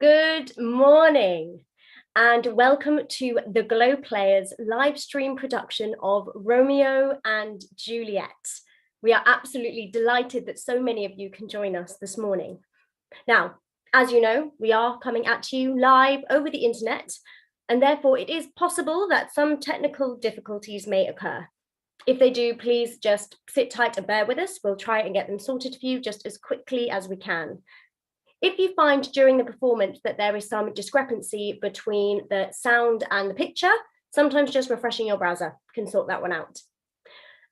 Good morning and welcome to the Glow Players live stream production of Romeo and Juliet. We are absolutely delighted that so many of you can join us this morning. Now, as you know, we are coming at you live over the internet, and therefore it is possible that some technical difficulties may occur. If they do, please just sit tight and bear with us. We'll try and get them sorted for you just as quickly as we can. If you find during the performance that there is some discrepancy between the sound and the picture, sometimes just refreshing your browser can sort that one out.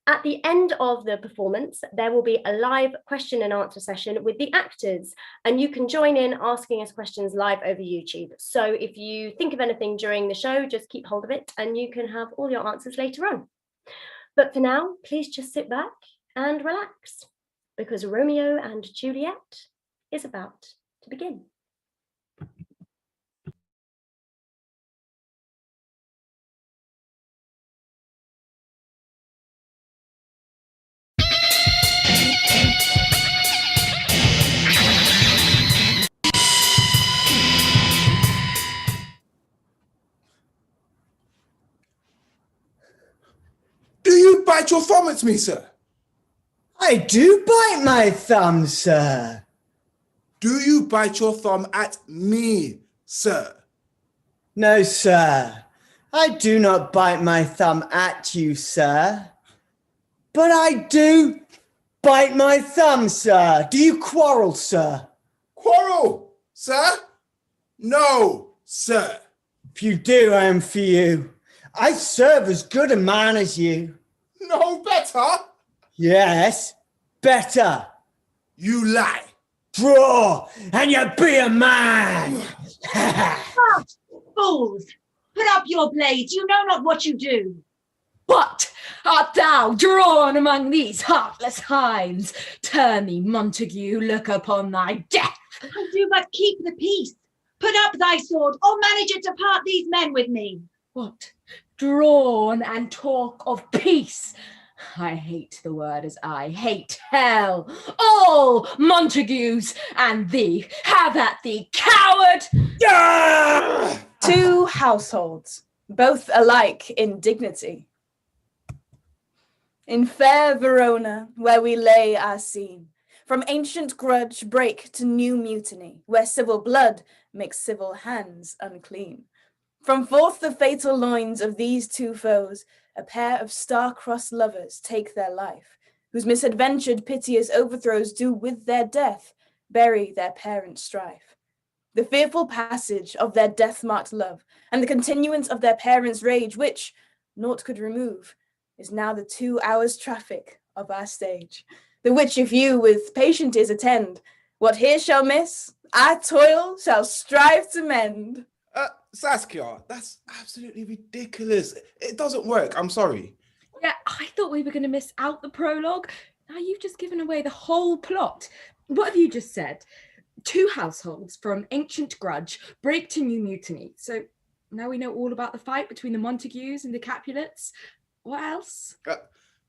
At the end of the performance, there will be a live question and answer session with the actors, and you can join in asking us questions live over YouTube. So if you think of anything during the show, just keep hold of it and you can have all your answers later on. But for now, please just sit back and relax, because Romeo and Juliet is about to begin. Do you bite your thumb at me, sir? I do bite my thumb, sir. Do you bite your thumb at me, sir? No, sir. I do not bite my thumb at you, sir. But I do bite my thumb, sir. Do you quarrel, sir? Quarrel, sir? No, sir. If you do, I am for you. I serve as good a man as you. No better? Yes, better. You lie. Draw, and you be a man. Fools, put up your blades, you know not what you do. What art thou drawn among these heartless hinds? Turn thee, Montague, look upon thy death. I do but keep the peace. Put up thy sword, or manage it to part these men with me. What? Drawn and talk of peace? I hate the word as I hate hell. All Montagues and thee, have at thee, coward! Two households, both alike in dignity. In fair Verona, where we lay our scene, from ancient grudge break to new mutiny, where civil blood makes civil hands unclean. From forth the fatal loins of these two foes, a pair of star-crossed lovers take their life, whose misadventured piteous overthrows do with their death bury their parent strife. The fearful passage of their death-marked love, and the continuance of their parents' rage, which naught could remove, is now the 2 hours' traffic of our stage. The which if you with patient ears attend, what here shall miss, our toil shall strive to mend. Saskia, that's absolutely ridiculous. It doesn't work, I'm sorry. Yeah, I thought we were going to miss out the prologue. Now you've just given away the whole plot. What have you just said? Two households from ancient grudge break to new mutiny. So now we know all about the fight between the Montagues and the Capulets. What else?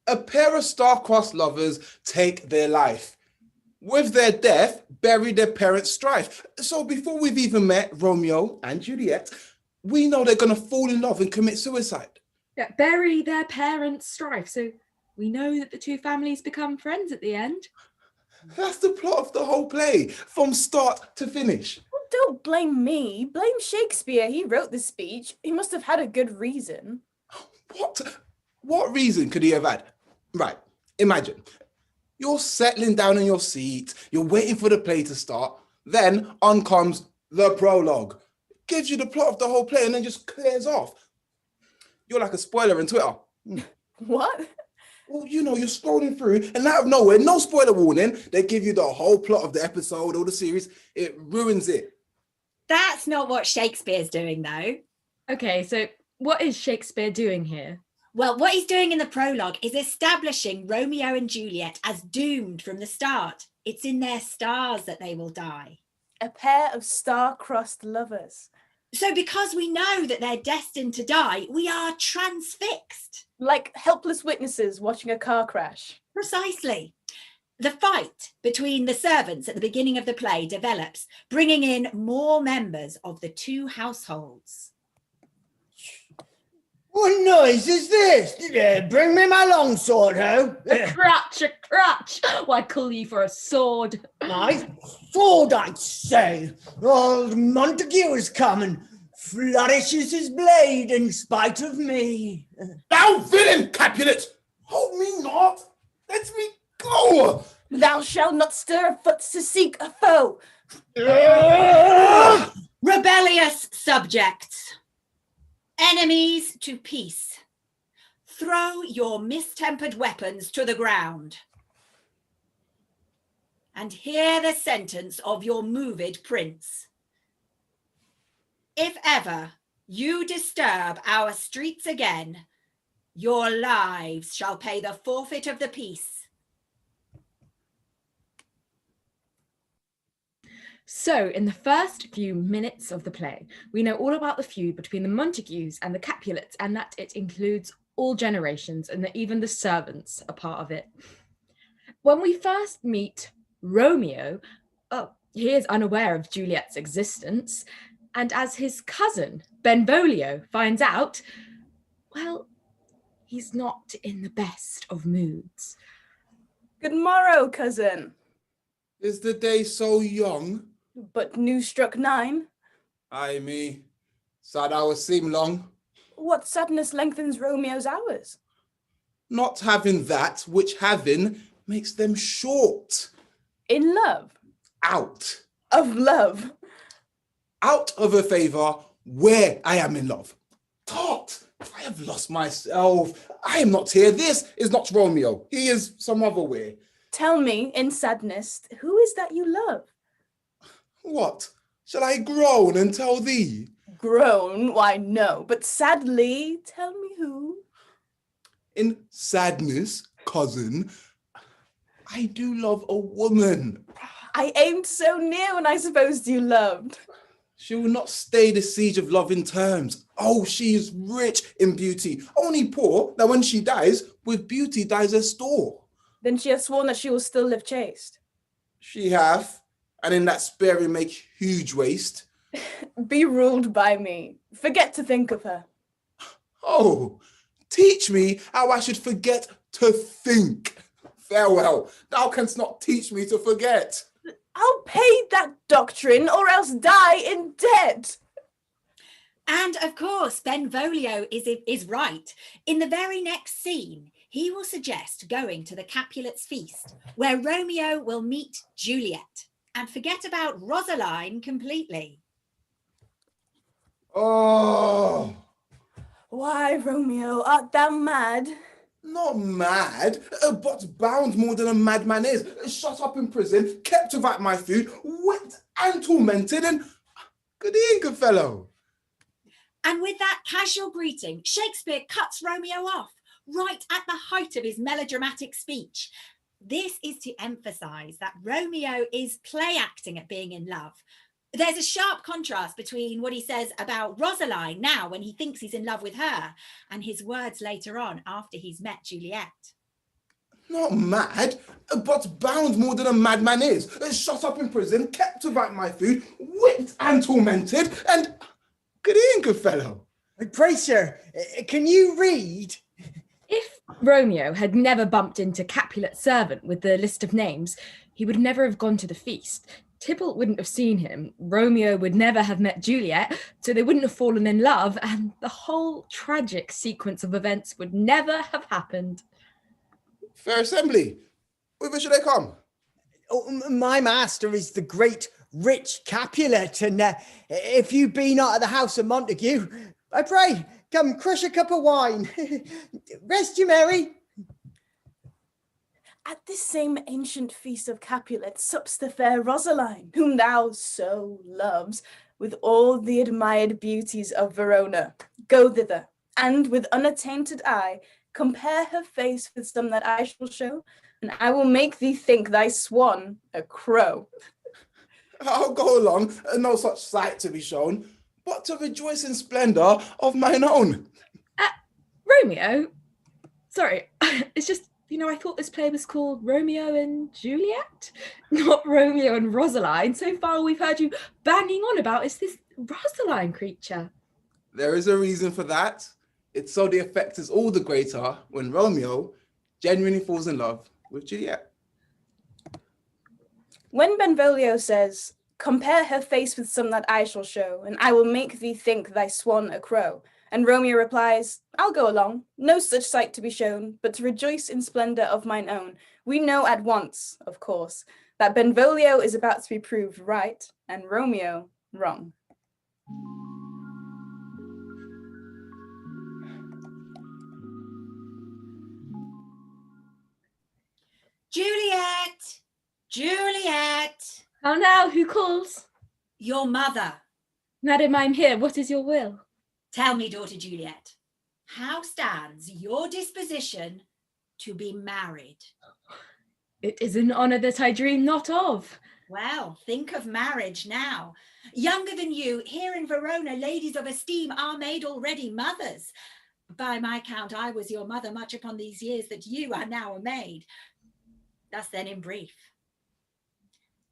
A pair of star-crossed lovers take their life. With their death, bury their parents' strife. So before we've even met Romeo and Juliet, we know they're going to fall in love and commit suicide. Yeah, bury their parents' strife. So we know that the two families become friends at the end. That's the plot of the whole play, from start to finish. Well, don't blame me. Blame Shakespeare. He wrote the speech. He must have had a good reason. What reason could he have had? Right, imagine. You're settling down in your seat, you're waiting for the play to start, then on comes the prologue. Gives you the plot of the whole play and then just clears off. You're like a spoiler on Twitter. What? Well, you know, you're scrolling through and out of nowhere, no spoiler warning, they give you the whole plot of the episode or the series. It ruins it. That's not what Shakespeare's doing, though. Okay, so what is Shakespeare doing here? Well, what he's doing in the prologue is establishing Romeo and Juliet as doomed from the start. It's in their stars that they will die. A pair of star-crossed lovers. So because we know that they're destined to die, we are transfixed. Like helpless witnesses watching a car crash. Precisely. The fight between the servants at the beginning of the play develops, bringing in more members of the two households. What noise is this? Bring me my longsword, ho. A crutch. Why call you for a sword? My sword, I say. Old Montague has come and flourishes his blade in spite of me. Thou villain, Capulet! Hold me not! Let me go! Thou shalt not stir a foot to seek a foe. Rebellious subjects, enemies to peace, throw your mistempered weapons to the ground and hear the sentence of your moved prince. If ever you disturb our streets again, your lives shall pay the forfeit of the peace. So, in the first few minutes of the play, we know all about the feud between the Montagues and the Capulets, and that it includes all generations and that even the servants are part of it. When we first meet Romeo, he is unaware of Juliet's existence, and as his cousin, Benvolio, finds out, well, he's not in the best of moods. Good morrow, cousin. Is the day so young? But new struck 9. Ay me, sad hours seem long. What sadness lengthens Romeo's hours? Not having that which having makes them short. In love? Out. Of love? Out of a favour where I am in love. Tut! I have lost myself. I am not here. This is not Romeo. He is some other way. Tell me, in sadness, who is that you love? What? Shall I groan and tell thee? Groan? Why, no. But sadly, tell me who. In sadness, cousin, I do love a woman. I aimed so near when I supposed you loved. She will not stay the siege of love in terms. Oh, she is rich in beauty, only poor that when she dies, with beauty dies her store. Then she has sworn that she will still live chaste. She hath, and in that sparing make huge waste. Be ruled by me. Forget to think of her. Oh, teach me how I should forget to think. Farewell, thou canst not teach me to forget. I'll pay that doctrine or else die in debt. And of course, Benvolio is right. In the very next scene, he will suggest going to the Capulets' feast, where Romeo will meet Juliet and forget about Rosaline completely. Oh, Why, Romeo, art thou mad? not mad, but bound more than a madman is. Shut up in prison, kept without my food, whipped and tormented, and good evening, good fellow. And with that casual greeting, Shakespeare cuts Romeo off right at the height of his melodramatic speech. This is to emphasize that Romeo is play acting at being in love. There's a sharp contrast between what he says about Rosaline now when he thinks he's in love with her and his words later on after he's met Juliet. Not mad, but bound more than a madman is. Shut up in prison, kept without my food, whipped and tormented, and good evening, good fellow. Pray, sir, can you read? If Romeo had never bumped into Capulet's servant with the list of names, he would never have gone to the feast. Tybalt wouldn't have seen him, Romeo would never have met Juliet, so they wouldn't have fallen in love, and the whole tragic sequence of events would never have happened. Fair assembly, whither should I come? Oh, my master is the great rich Capulet, and if you be not at the house of Montague, I pray, come crush a cup of wine. Rest you merry. At this same ancient feast of Capulet sups the fair Rosaline, whom thou so loves, with all the admired beauties of Verona. Go thither, and with unattainted eye, compare her face with some that I shall show, and I will make thee think thy swan a crow. I'll go along, no such sight to be shown, but to rejoice in splendour of mine own. Romeo? Sorry, it's just I thought this play was called Romeo and Juliet, not Romeo and Rosaline. So far, all we've heard you banging on about is this Rosaline creature. There is a reason for that. It's so the effect is all the greater when Romeo genuinely falls in love with Juliet. When Benvolio says, "Compare her face with some that I shall show, and I will make thee think thy swan a crow," and Romeo replies, "I'll go along, no such sight to be shown, but to rejoice in splendour of mine own," we know at once, of course, that Benvolio is about to be proved right and Romeo wrong. Juliet! Juliet! How now, who calls? Your mother. Madam, I'm here. What is your will? Tell me, daughter Juliet, how stands your disposition to be married? It is an honour that I dream not of. Well, think of marriage now. Younger than you, here in Verona, ladies of esteem are made already mothers. By my count, I was your mother much upon these years that you are now a maid. Thus then, in brief,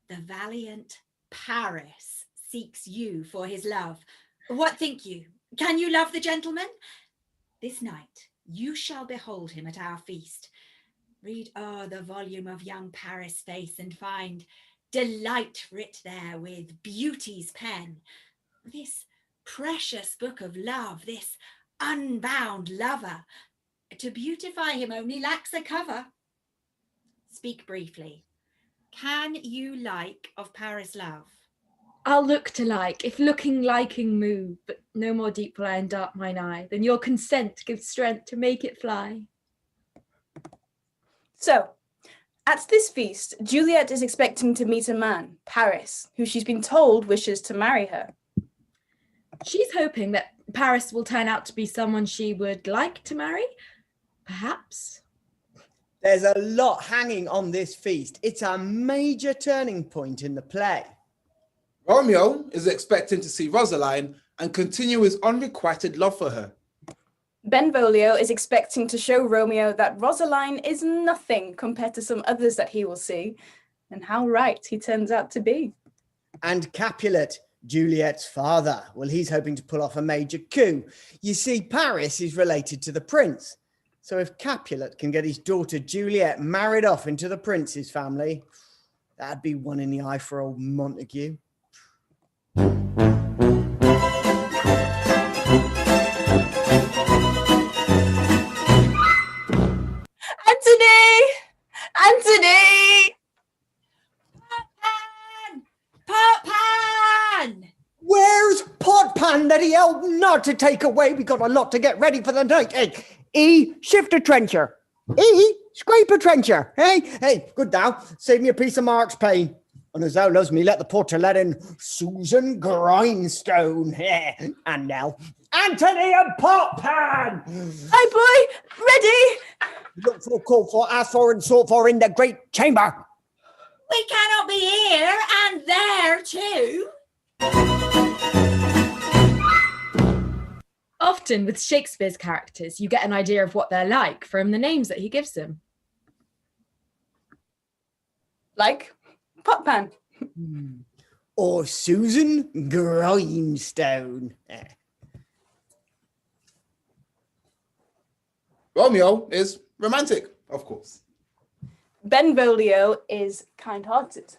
the valiant Paris seeks you for his love. What think you? Can you love the gentleman? This night you shall behold him at our feast. Read o'er the volume of young Paris' face and find delight writ there with beauty's pen. This precious book of love, this unbound lover, to beautify him only lacks a cover. Speak briefly. Can you like of Paris' love? I'll look to like, if looking liking move, but no more deep will I endart mine eye than your consent gives strength to make it fly. So, at this feast, Juliet is expecting to meet a man, Paris, who she's been told wishes to marry her. She's hoping that Paris will turn out to be someone she would like to marry, perhaps. There's a lot hanging on this feast. It's a major turning point in the play. Romeo is expecting to see Rosaline and continue his unrequited love for her. Benvolio is expecting to show Romeo that Rosaline is nothing compared to some others that he will see, and how right he turns out to be. And Capulet, Juliet's father, well, he's hoping to pull off a major coup. You see, Paris is related to the prince. So if Capulet can get his daughter Juliet married off into the prince's family, that'd be one in the eye for old Montague. Anthony! Pot pan! Where's Potpan that he helped not to take away? We got a lot to get ready for the night. Hey, E, shift a trencher. E, scrape a trencher. Hey, good now. Save me a piece of Mark's pain. And as thou loves me, let the porter let in Susan Grindstone. And now, Anthony and Potpan. Hi, boy, ready? Look for, call for, ask for, and sought for in the great chamber. We cannot be here and there too. Often with Shakespeare's characters, you get an idea of what they're like from the names that he gives them. Like Potpan. Or Susan Grindstone. Romeo is romantic, of course. Benvolio is kind-hearted,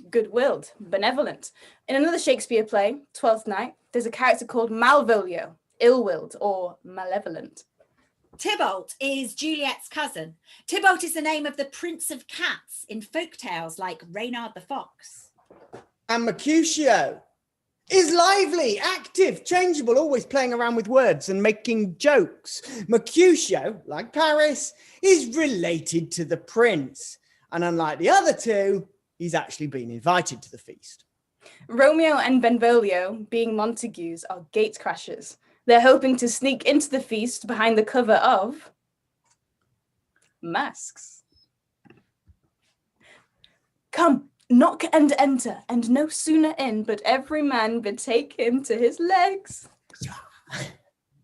good-willed, benevolent. In another Shakespeare play, Twelfth Night, there's a character called Malvolio, ill-willed or malevolent. Tybalt is Juliet's cousin. Tybalt is the name of the Prince of Cats in folk tales like Reynard the Fox. And Mercutio is lively, active, changeable, always playing around with words and making jokes. Mercutio, like Paris, is related to the prince. And unlike the other two, he's actually been invited to the feast. Romeo and Benvolio, being Montagues, are gatecrashers. They're hoping to sneak into the feast behind the cover of masks. Come, knock and enter, and no sooner in, but every man betake him to his legs.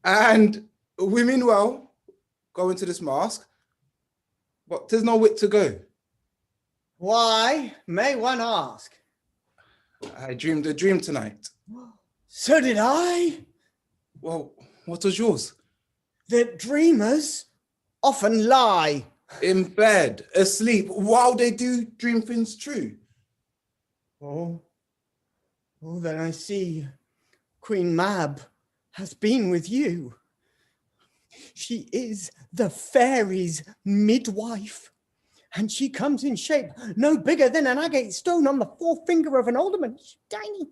And we meanwhile go into this mask. but 'tis no whit to go. Why, may one ask? I dreamed a dream tonight. So did I. Well, what was yours? That dreamers often lie. In bed, asleep, while they do dream things true. Oh, then I see Queen Mab has been with you. She is the fairy's midwife, and she comes in shape no bigger than an agate stone on the forefinger of an alderman. She's tiny.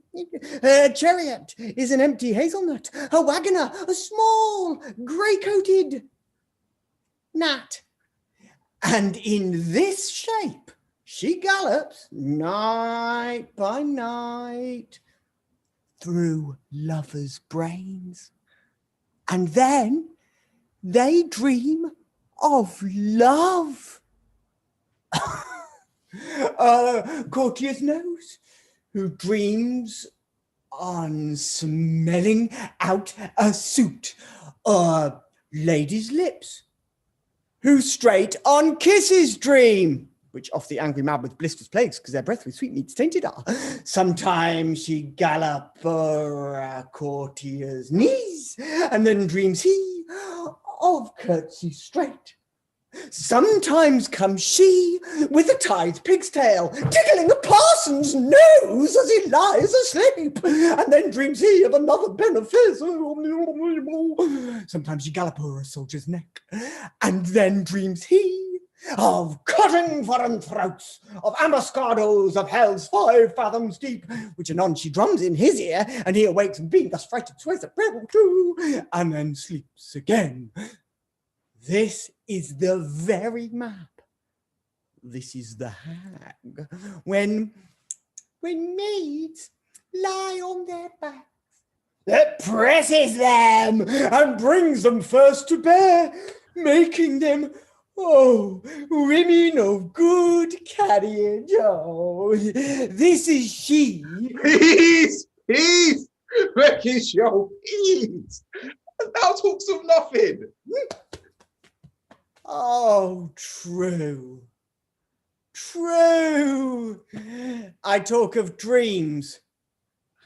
Her chariot is an empty hazelnut, her wagoner a small grey-coated gnat. And in this shape, she gallops night by night through lovers' brains. And then they dream of love. A courtier's nose who dreams on smelling out a suit. A lady's lips who straight on kisses dream, which off the angry mad with blisters plagues, because their breath with sweetmeats tainted are. Sometimes she gallop a courtier's knees, and then dreams he of curtsy straight. Sometimes comes she with a tied pig's tail, tickling a parson's nose as he lies asleep, and then dreams he of another benefice. Sometimes she gallop o'er a soldier's neck, and then dreams he of cutting foreign throats, of ambuscados of hell's 5 fathoms deep, which anon she drums in his ear, and he awakes and being thus frightened swears a prayer or two, and then sleeps again. This is the very map. This is the hag. When maids lie on their backs, that presses them and brings them first to bear, making them, women of good carriage. Oh, this is she. Peace! Mercutio, peace! Thou talks of nothing. Oh, true. I talk of dreams,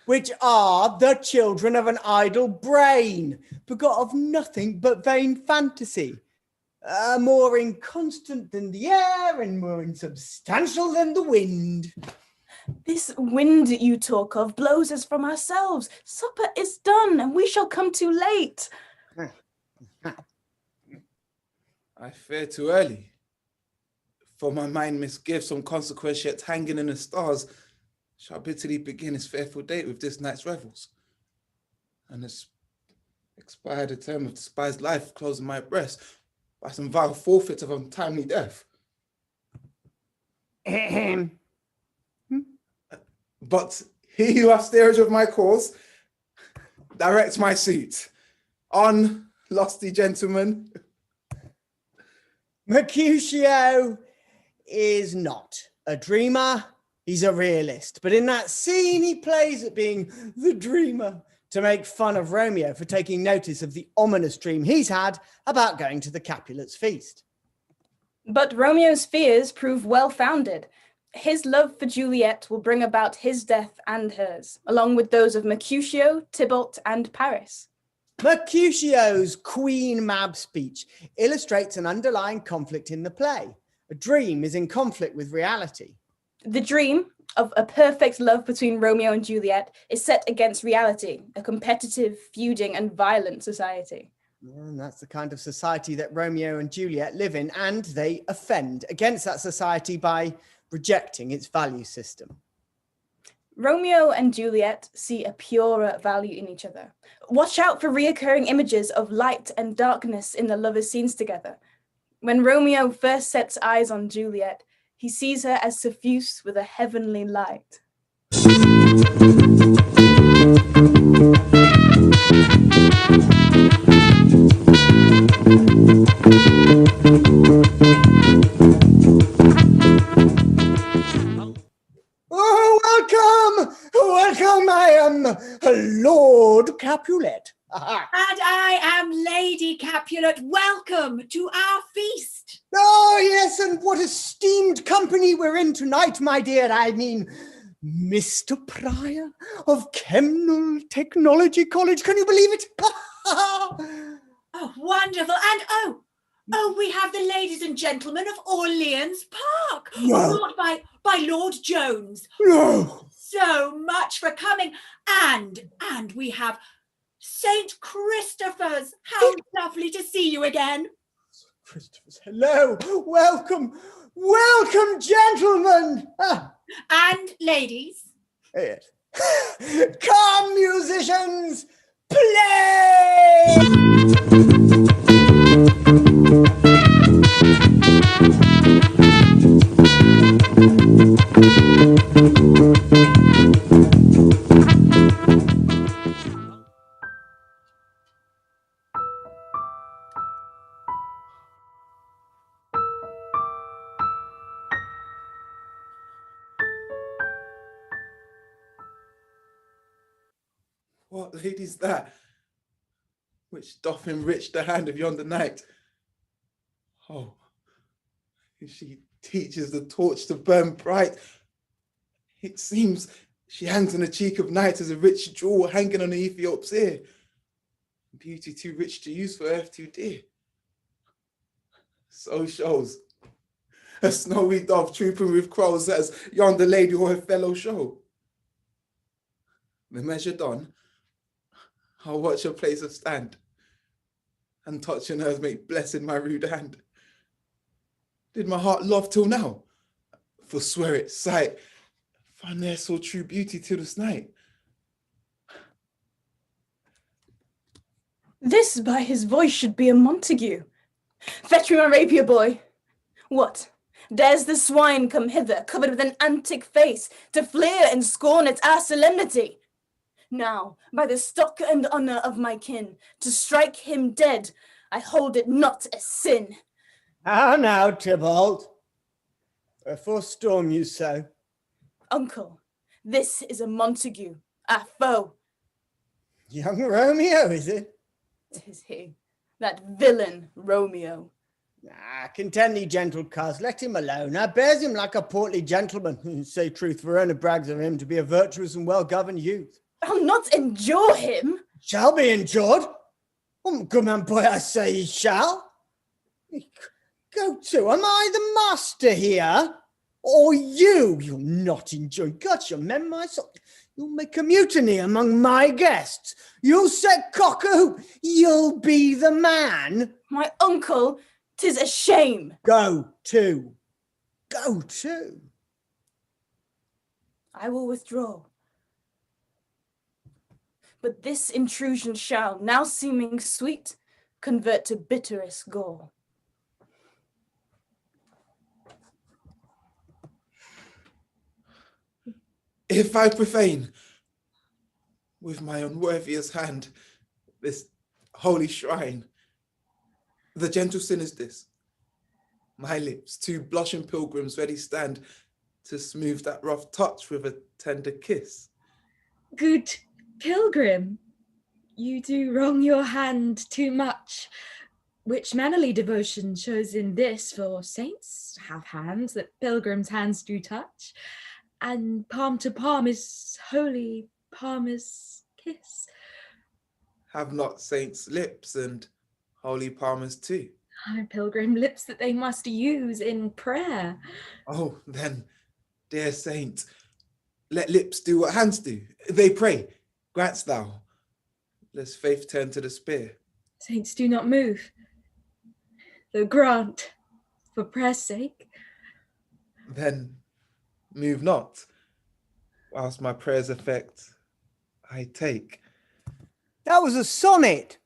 which are the children of an idle brain, begot of nothing but vain fantasy, more inconstant than the air and more insubstantial than the wind. This wind you talk of blows us from ourselves. Supper is done, and we shall come too late. I fear too early, for my mind misgives some consequence yet hanging in the stars shall bitterly begin its fearful date with this night's revels, and this expired a term of despised life closing my breast by some vile forfeit of untimely death. But he who hath steerage of my cause directs my suit. On, lusty gentlemen. Mercutio is not a dreamer, he's a realist. But in that scene, he plays at being the dreamer to make fun of Romeo for taking notice of the ominous dream he's had about going to the Capulet's feast. But Romeo's fears prove well-founded. His love for Juliet will bring about his death and hers, along with those of Mercutio, Tybalt, and Paris. Mercutio's Queen Mab speech illustrates an underlying conflict in the play. A dream is in conflict with reality. The dream of a perfect love between Romeo and Juliet is set against reality, a competitive, feuding, and violent society. And that's the kind of society that Romeo and Juliet live in, and they offend against that society by rejecting its value system. Romeo and Juliet see a purer value in each other. Watch out for reoccurring images of light and darkness in the lovers' scenes together. When Romeo first sets eyes on Juliet, he sees her as suffused with a heavenly light. Welcome, I am Lord Capulet. And I am Lady Capulet. Welcome to our feast. Oh, yes, and what esteemed company we're in tonight, my dear. I mean, Mr. Pryor of Chemnall Technology College. Can you believe it? Oh, wonderful. And oh, we have the ladies and gentlemen of Orleans Park, No. brought by Lord Jones. No. So much for coming. And we have St. Christopher's. How lovely to see you again. Christopher's, hello. Welcome. Welcome, gentlemen. And ladies. Yes. Come, musicians, play! What lady's that? Which doth enrich the hand of yonder knight? Oh, she teaches the torch to burn bright. It seems she hangs on the cheek of night as a rich jewel hanging on the Ethiop's ear. Beauty too rich to use for earth too dear. So shows a snowy dove trooping with crows as yonder lady or her fellow show. The measure done, I'll watch her place of stand, and touching hers make blessed my rude hand. Did my heart love till now? Forswear it, sight, find there so true beauty till this night. This by his voice should be a Montague. Fetch me my rapier, boy. What? Dares the swine come hither, covered with an antic face, to fleer and scorn at our solemnity? Now, by the stock and honour of my kin, to strike him dead, I hold it not a sin. How now, Tybalt? Wherefore storm you so? Uncle, this is a Montague, our foe. Young Romeo, is it? 'Tis he, that villain Romeo. Content thee, gentle coz, let him alone. I bears him like a portly gentleman. Say truth, Verona brags of him to be a virtuous and well-governed youth. I'll not endure him. Shall be endured. Good man, boy, I say he shall. Go to, am I the master here? Or you? You'll not enjoy. God, your men, my soul. You'll make a mutiny among my guests. You'll set cocker. You'll be the man. My uncle, 'tis a shame. Go to. Go to. I will withdraw. But this intrusion shall, now seeming sweet, convert to bitterest gall. If I profane with my unworthiest hand this holy shrine, the gentle sin is this: my lips, two blushing pilgrims ready stand to smooth that rough touch with a tender kiss. Good pilgrim, you do wrong your hand too much. Which mannerly devotion shows in this, for saints have hands that pilgrims' hands do touch, and palm to palm is holy palmer's kiss. Have not saints lips and holy palmers too? Pilgrim lips that they must use in prayer. Oh, then, dear saint, let lips do what hands do. They pray, grantst thou, lest faith turn to the spear. Saints do not move, though grant for prayer's sake. Then move not, whilst my prayer's effect I take. That was a sonnet.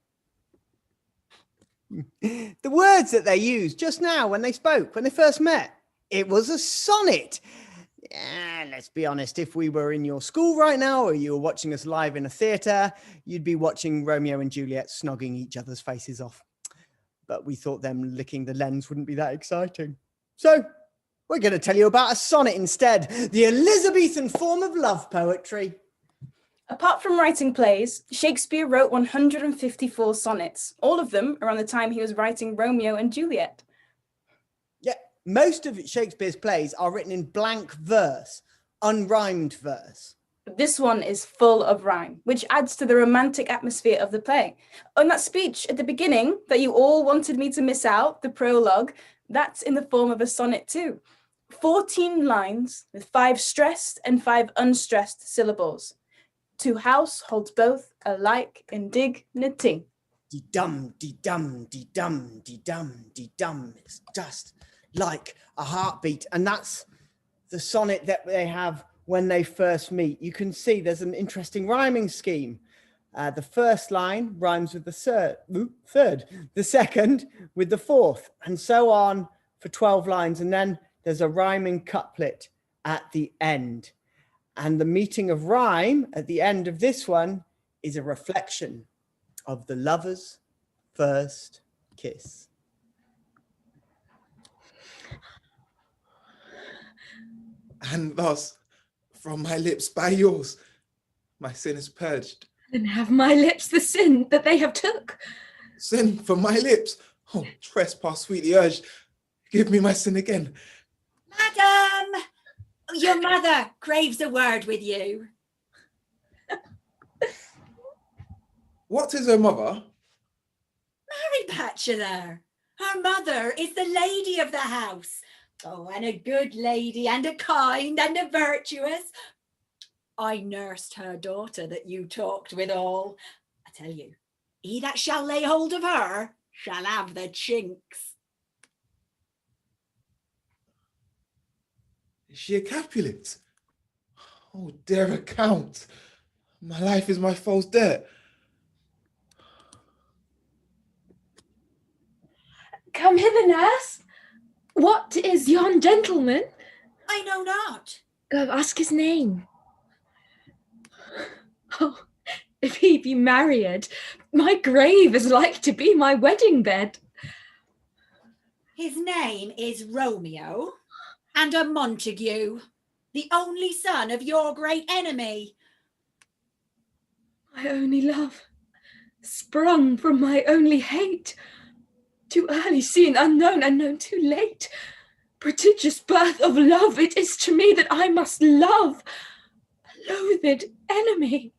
The words that they used just now when they spoke, when they first met, it was a sonnet. And let's be honest, if we were in your school right now or you were watching us live in a theatre, you'd be watching Romeo and Juliet snogging each other's faces off. But we thought them licking the lens wouldn't be that exciting. So we're going to tell you about a sonnet instead, the Elizabethan form of love poetry. Apart from writing plays, Shakespeare wrote 154 sonnets, all of them around the time he was writing Romeo and Juliet. Most of Shakespeare's plays are written in blank verse, unrhymed verse. This one is full of rhyme, which adds to the romantic atmosphere of the play. On that speech at the beginning that you all wanted me to miss out, the prologue, that's in the form of a sonnet too. 14 lines with 5 stressed and 5 unstressed syllables. To house holds both alike in dignity. Dee-dum, dee-dum, dee-dum, dee-dum, dee-dum. It's just like a heartbeat. And that's the sonnet that they have when they first meet. You can see there's an interesting rhyming scheme. The first line rhymes with the third, the second with the fourth, and so on for 12 lines. And then there's a rhyming couplet at the end. And the meeting of rhyme at the end of this one is a reflection of the lover's first kiss. And thus, from my lips by yours, my sin is purged. And have my lips the sin that they have took? Sin from my lips. Oh, trespass sweetly urged. Give me my sin again. Madam, your mother craves a word with you. What is her mother? Mary Bachelor, her mother is the lady of the house. Oh, and a good lady, and a kind, and a virtuous. I nursed her daughter that you talked withal. I tell you, he that shall lay hold of her shall have the chinks. Is she a Capulet? Oh, dear account. My life is my false debt. Come hither, nurse. What is yon gentleman? I know not. Go ask his name. Oh, if he be married, my grave is like to be my wedding bed. His name is Romeo, and a Montague, the only son of your great enemy. My only love, sprung from my only hate. Too early seen, unknown, and known too late. Prodigious birth of love it is to me that I must love a loathed enemy.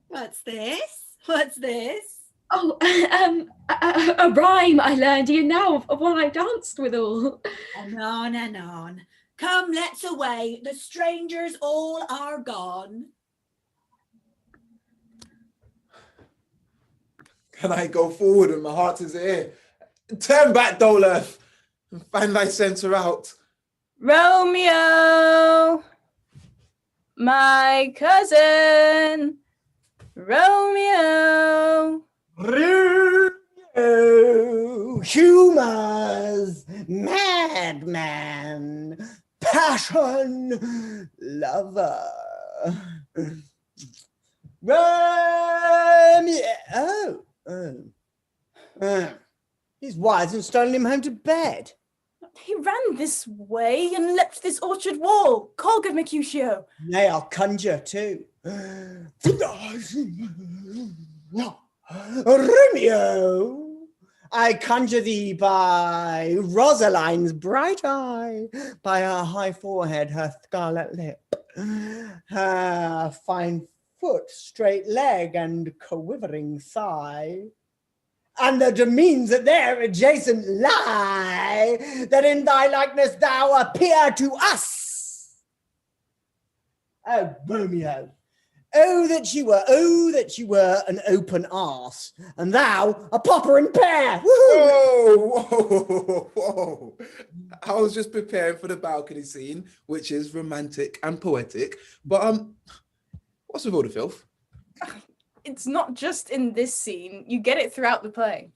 What's this? What's this? Oh, a rhyme I learned here now of one I danced withal. Anon, anon. Come, let's away. The strangers all are gone. Can I go forward when my heart is here? Turn back, Doleth, and find thy centre out. Romeo, my cousin, Romeo. Romeo, humors, madman, passion, lover. Romeo. His wives and stolen him home to bed. He ran this way and leapt this orchard wall. Call, good Mercutio. Nay, I'll conjure too. Romeo, I conjure thee by Rosaline's bright eye, by her high forehead, her scarlet lip, her fine foot, straight leg, and quivering thigh, and the demeans that there adjacent lie, that in thy likeness thou appear to us. Oh, Romeo, oh that you were an open arse, and thou a popper in pear. Whoa, whoa, whoa. I was just preparing for the balcony scene, which is romantic and poetic, but what's with all the filth? It's not just in this scene. You get it throughout the play.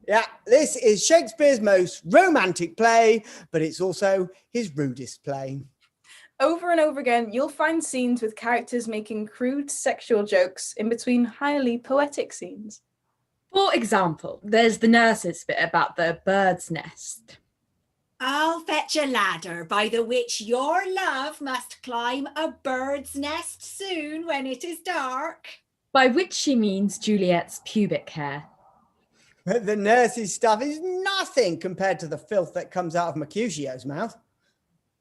Yeah, this is Shakespeare's most romantic play, but it's also his rudest play. Over and over again, you'll find scenes with characters making crude sexual jokes in between highly poetic scenes. For example, there's the nurse's bit about the bird's nest. I'll fetch a ladder by the which your love must climb a bird's nest soon when it is dark. By which she means Juliet's pubic hair. But the nurse's stuff is nothing compared to the filth that comes out of Mercutio's mouth.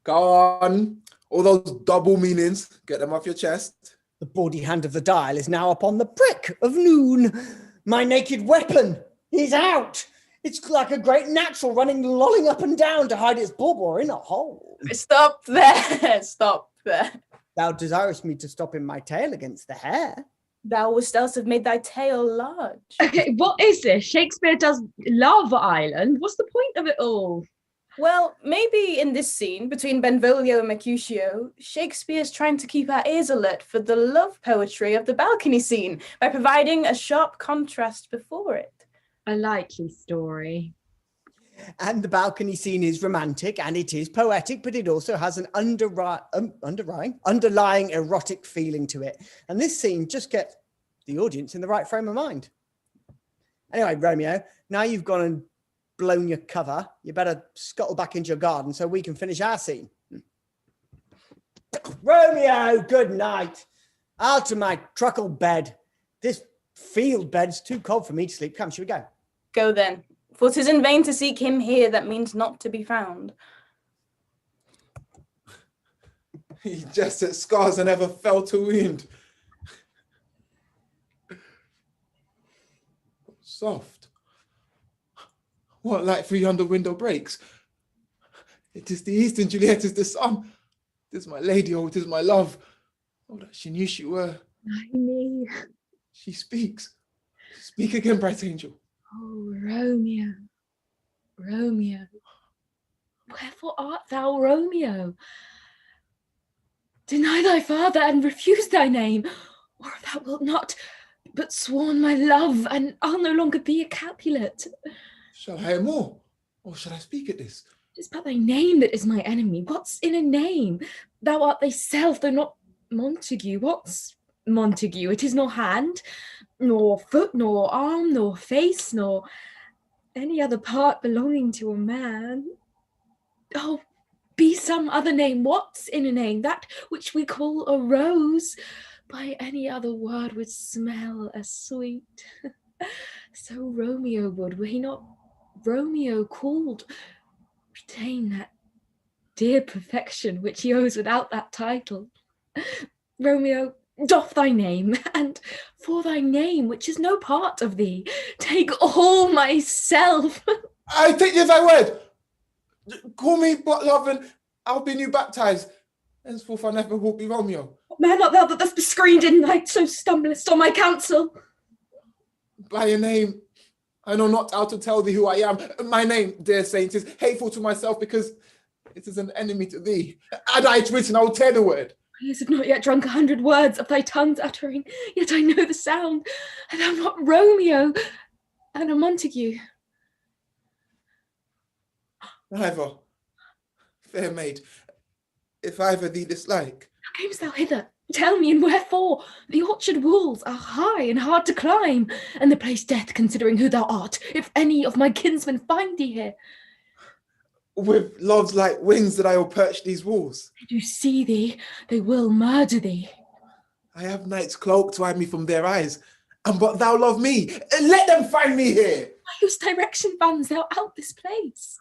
Go on. All those double meanings, get them off your chest. The bawdy hand of the dial is now upon the prick of noon. My naked weapon is out. It's like a great natural running, lolling up and down to hide its bauble in a hole. Stop there. Stop there. Thou desirest me to stop in my tail against the hair. Thou wouldst else have made thy tail large. Okay, what is this? Shakespeare does Love Island. What's the point of it all? Well, maybe in this scene between Benvolio and Mercutio, Shakespeare's trying to keep our ears alert for the love poetry of the balcony scene by providing a sharp contrast before it. A likely story. And the balcony scene is romantic and it is poetic, but it also has an underlying erotic feeling to it. And this scene just gets the audience in the right frame of mind. Anyway, Romeo, now you've gone and blown your cover, you better scuttle back into your garden so we can finish our scene. Romeo, good night. Out to my truckle bed. This field bed's too cold for me to sleep. Come, shall we go? Go then. For 'tis in vain to seek him here that means not to be found. He just at scars and never felt a wound. Soft. What light through yonder window breaks? It is the east and Juliet is the sun. It is my lady, oh, it is my love. Oh, that she knew she were. Me. She speaks. Speak again, bright angel. Oh, Romeo, Romeo, wherefore art thou Romeo? Deny thy father and refuse thy name, or if thou wilt not, but sworn my love, and I'll no longer be a Capulet. Shall I hear more, or shall I speak at this? It is but thy name that is my enemy. What's in a name? Thou art thyself, though not Montague. What's Montague? It is nor hand, nor foot, nor arm, nor face, nor any other part belonging to a man. Oh, be some other name. What's in a name? That which we call a rose. By any other word would smell as sweet. So Romeo would, were he not Romeo called, retain that dear perfection which he owes without that title. Romeo, doff thy name, and for thy name, which is no part of thee, take all myself. I take you thy word. Call me but love, and I'll be new baptized. Henceforth I never will be Romeo. Man art thou that thus bescreened in night, so stumblest on my counsel? By your name, I know not how to tell thee who I am. My name, dear saint, is hateful to myself because it is an enemy to thee. Had I it written, I would tear the word. My ears have not yet drunk 100 words of thy tongue's uttering, yet I know the sound, and I'm not Romeo, and a Montague. Neither, fair maid, if either thee dislike. How camest thou hither? Tell me, and wherefore? The orchard walls are high and hard to climb, and the place death, considering who thou art, if any of my kinsmen find thee here. With love's light wings that I will perch these walls. They do see thee, they will murder thee. I have night's cloak to hide me from their eyes, and but thou love me, let them find me here. By whose direction bands thou out this place?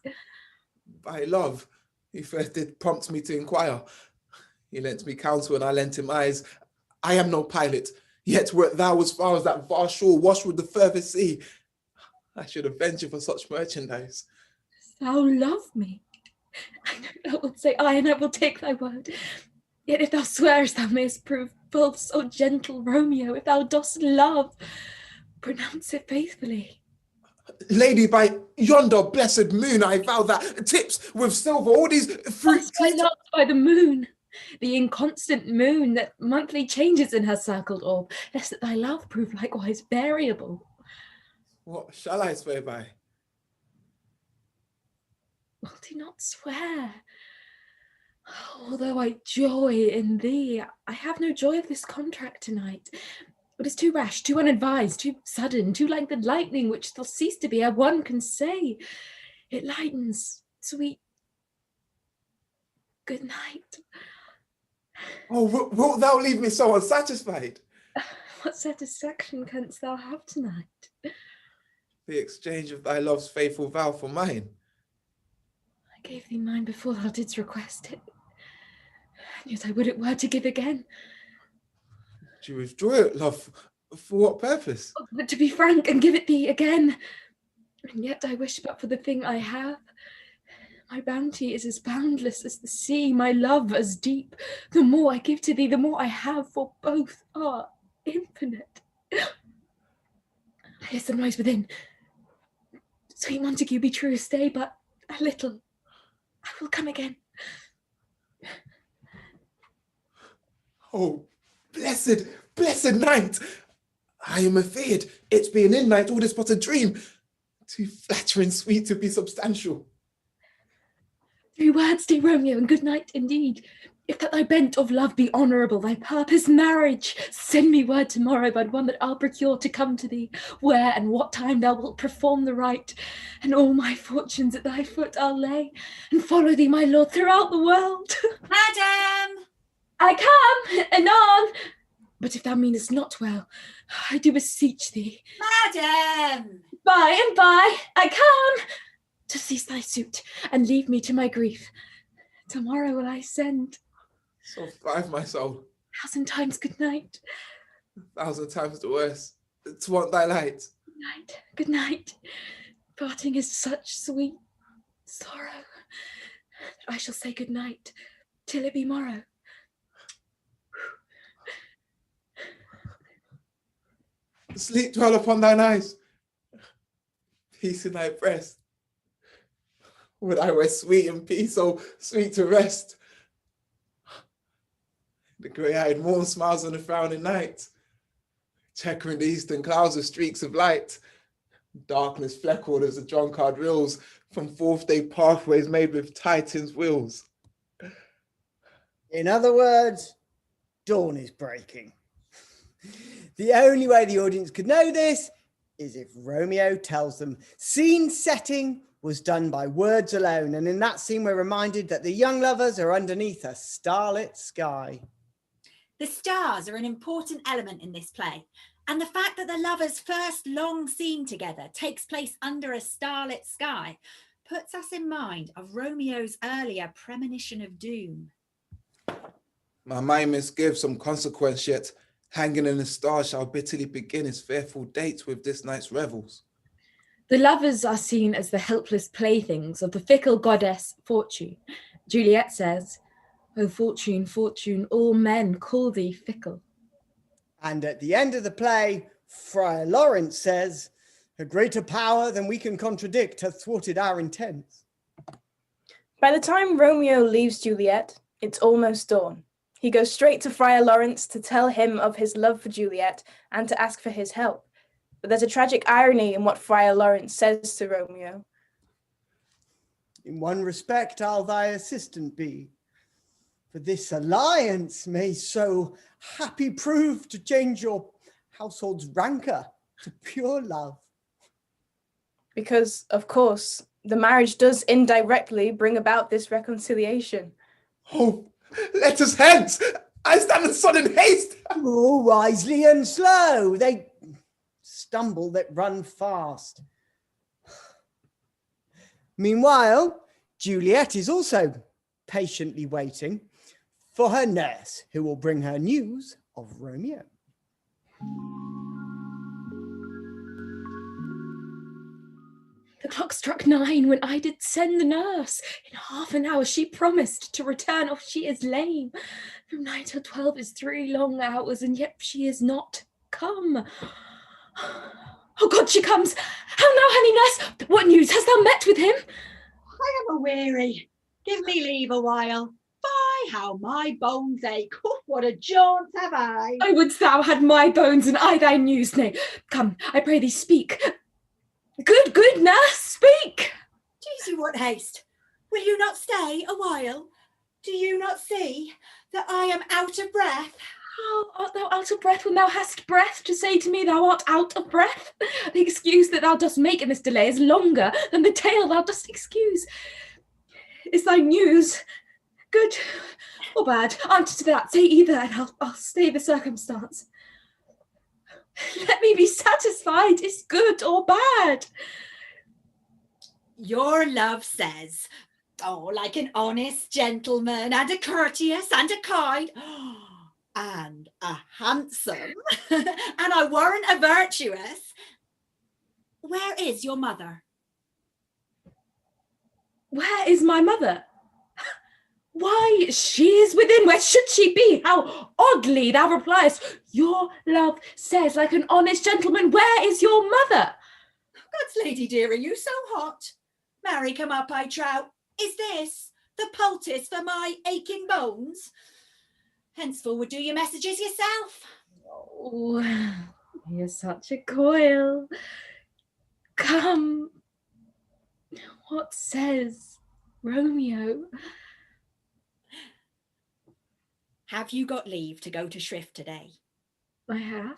By love, he first did prompt me to inquire. He lent me counsel and I lent him eyes. I am no pilot, yet wert thou as far as that vast shore washed with the furthest sea. I should avenge you for such merchandise. Thou love me. I know thou wilt say aye, and I will take thy word. Yet if thou swearest, thou mayest prove false, O gentle Romeo. If thou dost love, pronounce it faithfully. Lady, by yonder blessed moon, I vow that tips with silver all these fruits. I love by the moon, the inconstant moon that monthly changes in her circled orb, lest that thy love prove likewise variable. What shall I swear by? Well, do not swear. Although I joy in thee, I have no joy of this contract tonight. It is too rash, too unadvised, too sudden, too like the lightning which shall cease to be ere one can say. It lightens, sweet. Good night. Oh, wilt thou leave me so unsatisfied? What satisfaction canst thou have tonight? the exchange of thy love's faithful vow for mine. I gave thee mine before thou didst request it, and yet I would it were to give again. Do you withdraw it, love? For what purpose? But to be frank and give it thee again, and yet I wish but for the thing I have. My bounty is as boundless as the sea, my love as deep. The more I give to thee, the more I have, for both are infinite. I hear some noise within. Sweet Montague, be true, stay but a little. I will come again. Oh, blessed night! I am afeard it's being in night, all this but a dream. Too flattering sweet to be substantial. 3 words, dear Romeo, and good night indeed. If that thy bent of love be honourable, thy purpose marriage, send me word tomorrow by one that I'll procure to come to thee, where and what time thou wilt perform the rite, and all my fortunes at thy foot I'll lay, and follow thee, my lord, throughout the world. Madam! I come, anon. But if thou meanest not well, I do beseech thee. Madam! By and by, I come. To cease thy suit, and leave me to my grief. Tomorrow will I send. So thrive my soul, 1,000 times good night. 1,000 times the worse, to want thy light. Good night, good night. Parting is such sweet sorrow that I shall say good night till it be morrow. Sleep dwell upon thine eyes, peace in thy breast. Would I were sweet in peace, oh sweet to rest. The grey-eyed morn smiles on the frowning night, checkering the eastern clouds with streaks of light. Darkness fleckled as the drunkard reels from fourth-day pathways made with Titan's wheels. In other words, dawn is breaking. The only way the audience could know this is if Romeo tells them. Scene setting was done by words alone, and in that scene we're reminded that the young lovers are underneath a starlit sky. The stars are an important element in this play, and the fact that the lovers' first long scene together takes place under a starlit sky puts us in mind of Romeo's earlier premonition of doom. My mind misgives some consequence, yet hanging in the stars shall bitterly begin his fearful dates with this night's revels. The lovers are seen as the helpless playthings of the fickle goddess Fortune. Juliet says, "O Fortune, Fortune, all men call thee fickle." And at the end of the play, Friar Lawrence says, "A greater power than we can contradict hath thwarted our intents." By the time Romeo leaves Juliet, it's almost dawn. He goes straight to Friar Lawrence to tell him of his love for Juliet and to ask for his help. But there's a tragic irony in what Friar Lawrence says to Romeo. In one respect, I'll thy assistant be, for this alliance may so happy prove to change your household's rancor to pure love. Because, of course, the marriage does indirectly bring about this reconciliation. Oh, let us hence! I stand in sudden haste! Oh, wisely and slow, they stumble that run fast. Meanwhile, Juliet is also patiently waiting for her nurse, who will bring her news of Romeo. The clock struck 9 when I did send the nurse. In half an hour she promised to return, or she is lame. From 9 till 12 is 3 long hours, and yet she is not come. Oh God, she comes! How now, honey nurse? What news? Hast thou met with him? I am aweary. Give me leave a while. Fie, how my bones ache. Oh, what a jaunt have I. I would thou had my bones and I thy news. Nay, come, I pray thee, speak. Good nurse, speak. Jesu, what haste! Will you not stay a while? Do you not see that I am out of breath? How art thou out of breath when thou hast breath to say to me thou art out of breath? The excuse that thou dost make in this delay is longer than the tale thou dost excuse. Is thy news good or bad? Answer to that, say either, and I'll stay the circumstance. Let me be satisfied. It's good or bad. Your love says, oh, like an honest gentleman and a courteous and a kind and a handsome and I warrant a virtuous. Where is your mother? Where is my mother? Why, she is within. Where should she be? How oddly thou repliest. Your love says, like an honest gentleman, where is your mother? God's lady dear, are you so hot? Marry, come up, I trout. Is this the poultice for my aching bones? Henceforward do your messages yourself. Oh, you're such a coil. Come, what says Romeo? Have you got leave to go to shrift today? I have.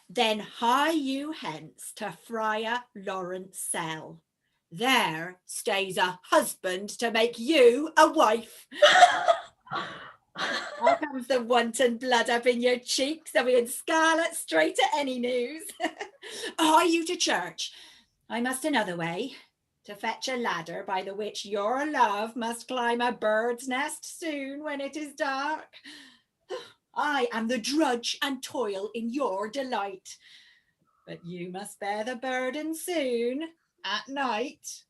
Then hie you hence to Friar Lawrence cell. There stays a husband to make you a wife. Here comes the wanton blood up in your cheeks, and we in scarlet straight at any news. Hie you to church. I must another way, to fetch a ladder by the which your love must climb a bird's nest soon when it is dark. I am the drudge and toil in your delight, but you must bear the burden soon at night.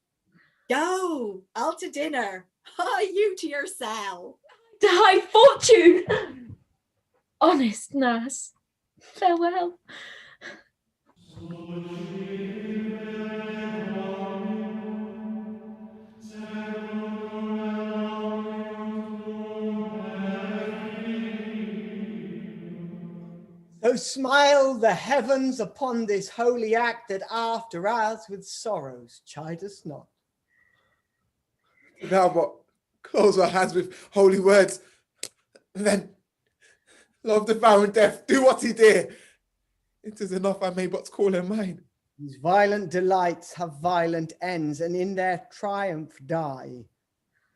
Go, I'll to dinner. Hie you to your cell. To high fortune. Honest nurse, farewell. So smile the heavens upon this holy act, that after ours with sorrows chide us not. Now but close our hands with holy words. Then, love devouring death, do what he dare. It is enough I may but call her mine. These violent delights have violent ends, and in their triumph die,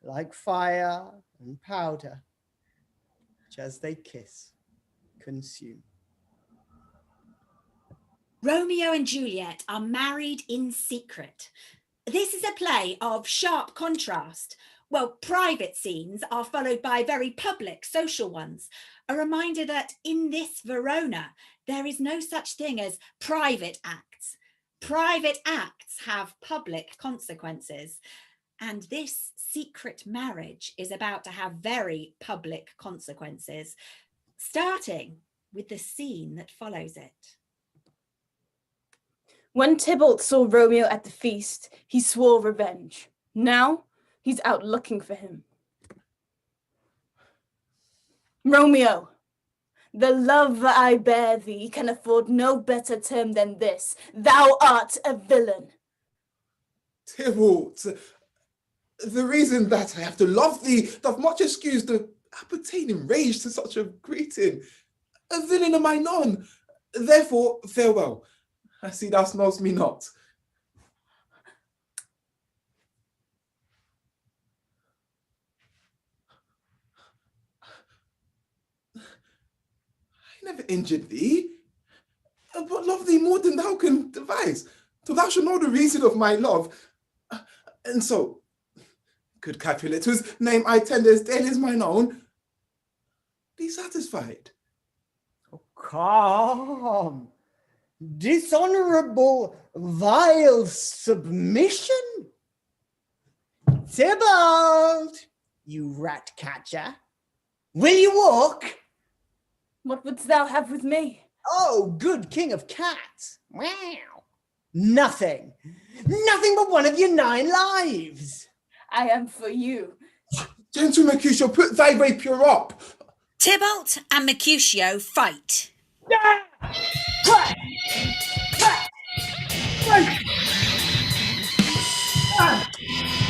like fire and powder, which as they kiss, consume. Romeo and Juliet are married in secret. This is a play of sharp contrast. Well, private scenes are followed by very public social ones. A reminder that in this Verona, there is no such thing as private acts. Private acts have public consequences. And this secret marriage is about to have very public consequences, starting with the scene that follows it. When Tybalt saw Romeo at the feast, he swore revenge. Now he's out looking for him. Romeo, the love I bear thee can afford no better term than this. Thou art a villain. Tybalt, the reason that I have to love thee doth much excuse the appertaining rage to such a greeting. A villain am I none. Therefore, farewell. I see thou knowest me not. I never injured thee, but love thee more than thou can devise, till thou shalt know the reason of my love. And so, good Capulet, whose name I tender as dearly as mine own, be satisfied. Oh, calm. Dishonorable, vile submission? Tybalt, you rat catcher, will you walk? What wouldst thou have with me? Oh, good king of cats. Wow. Nothing. Nothing but one of your 9 lives. I am for you. Gentle Mercutio, put thy rapier up. Tybalt and Mercutio fight.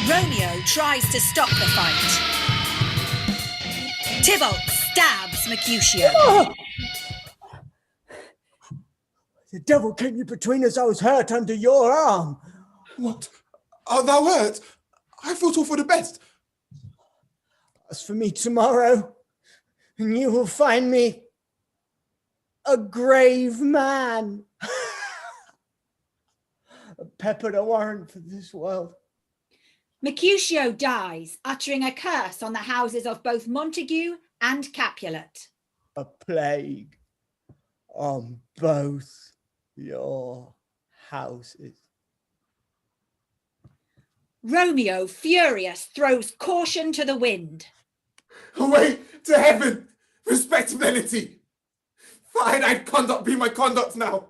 Romeo tries to stop the fight. Tybalt stabs Mercutio. The devil came you between us. I was hurt under your arm. What? Art thou hurt? I thought all for the best. As for me tomorrow, and you will find me a grave man. Peppered a warrant for this world. Mercutio dies, uttering a curse on the houses of both Montague and Capulet. A plague on both your houses. Romeo, furious, throws caution to the wind. Away to heaven, respectability. Finite conduct be my conduct now.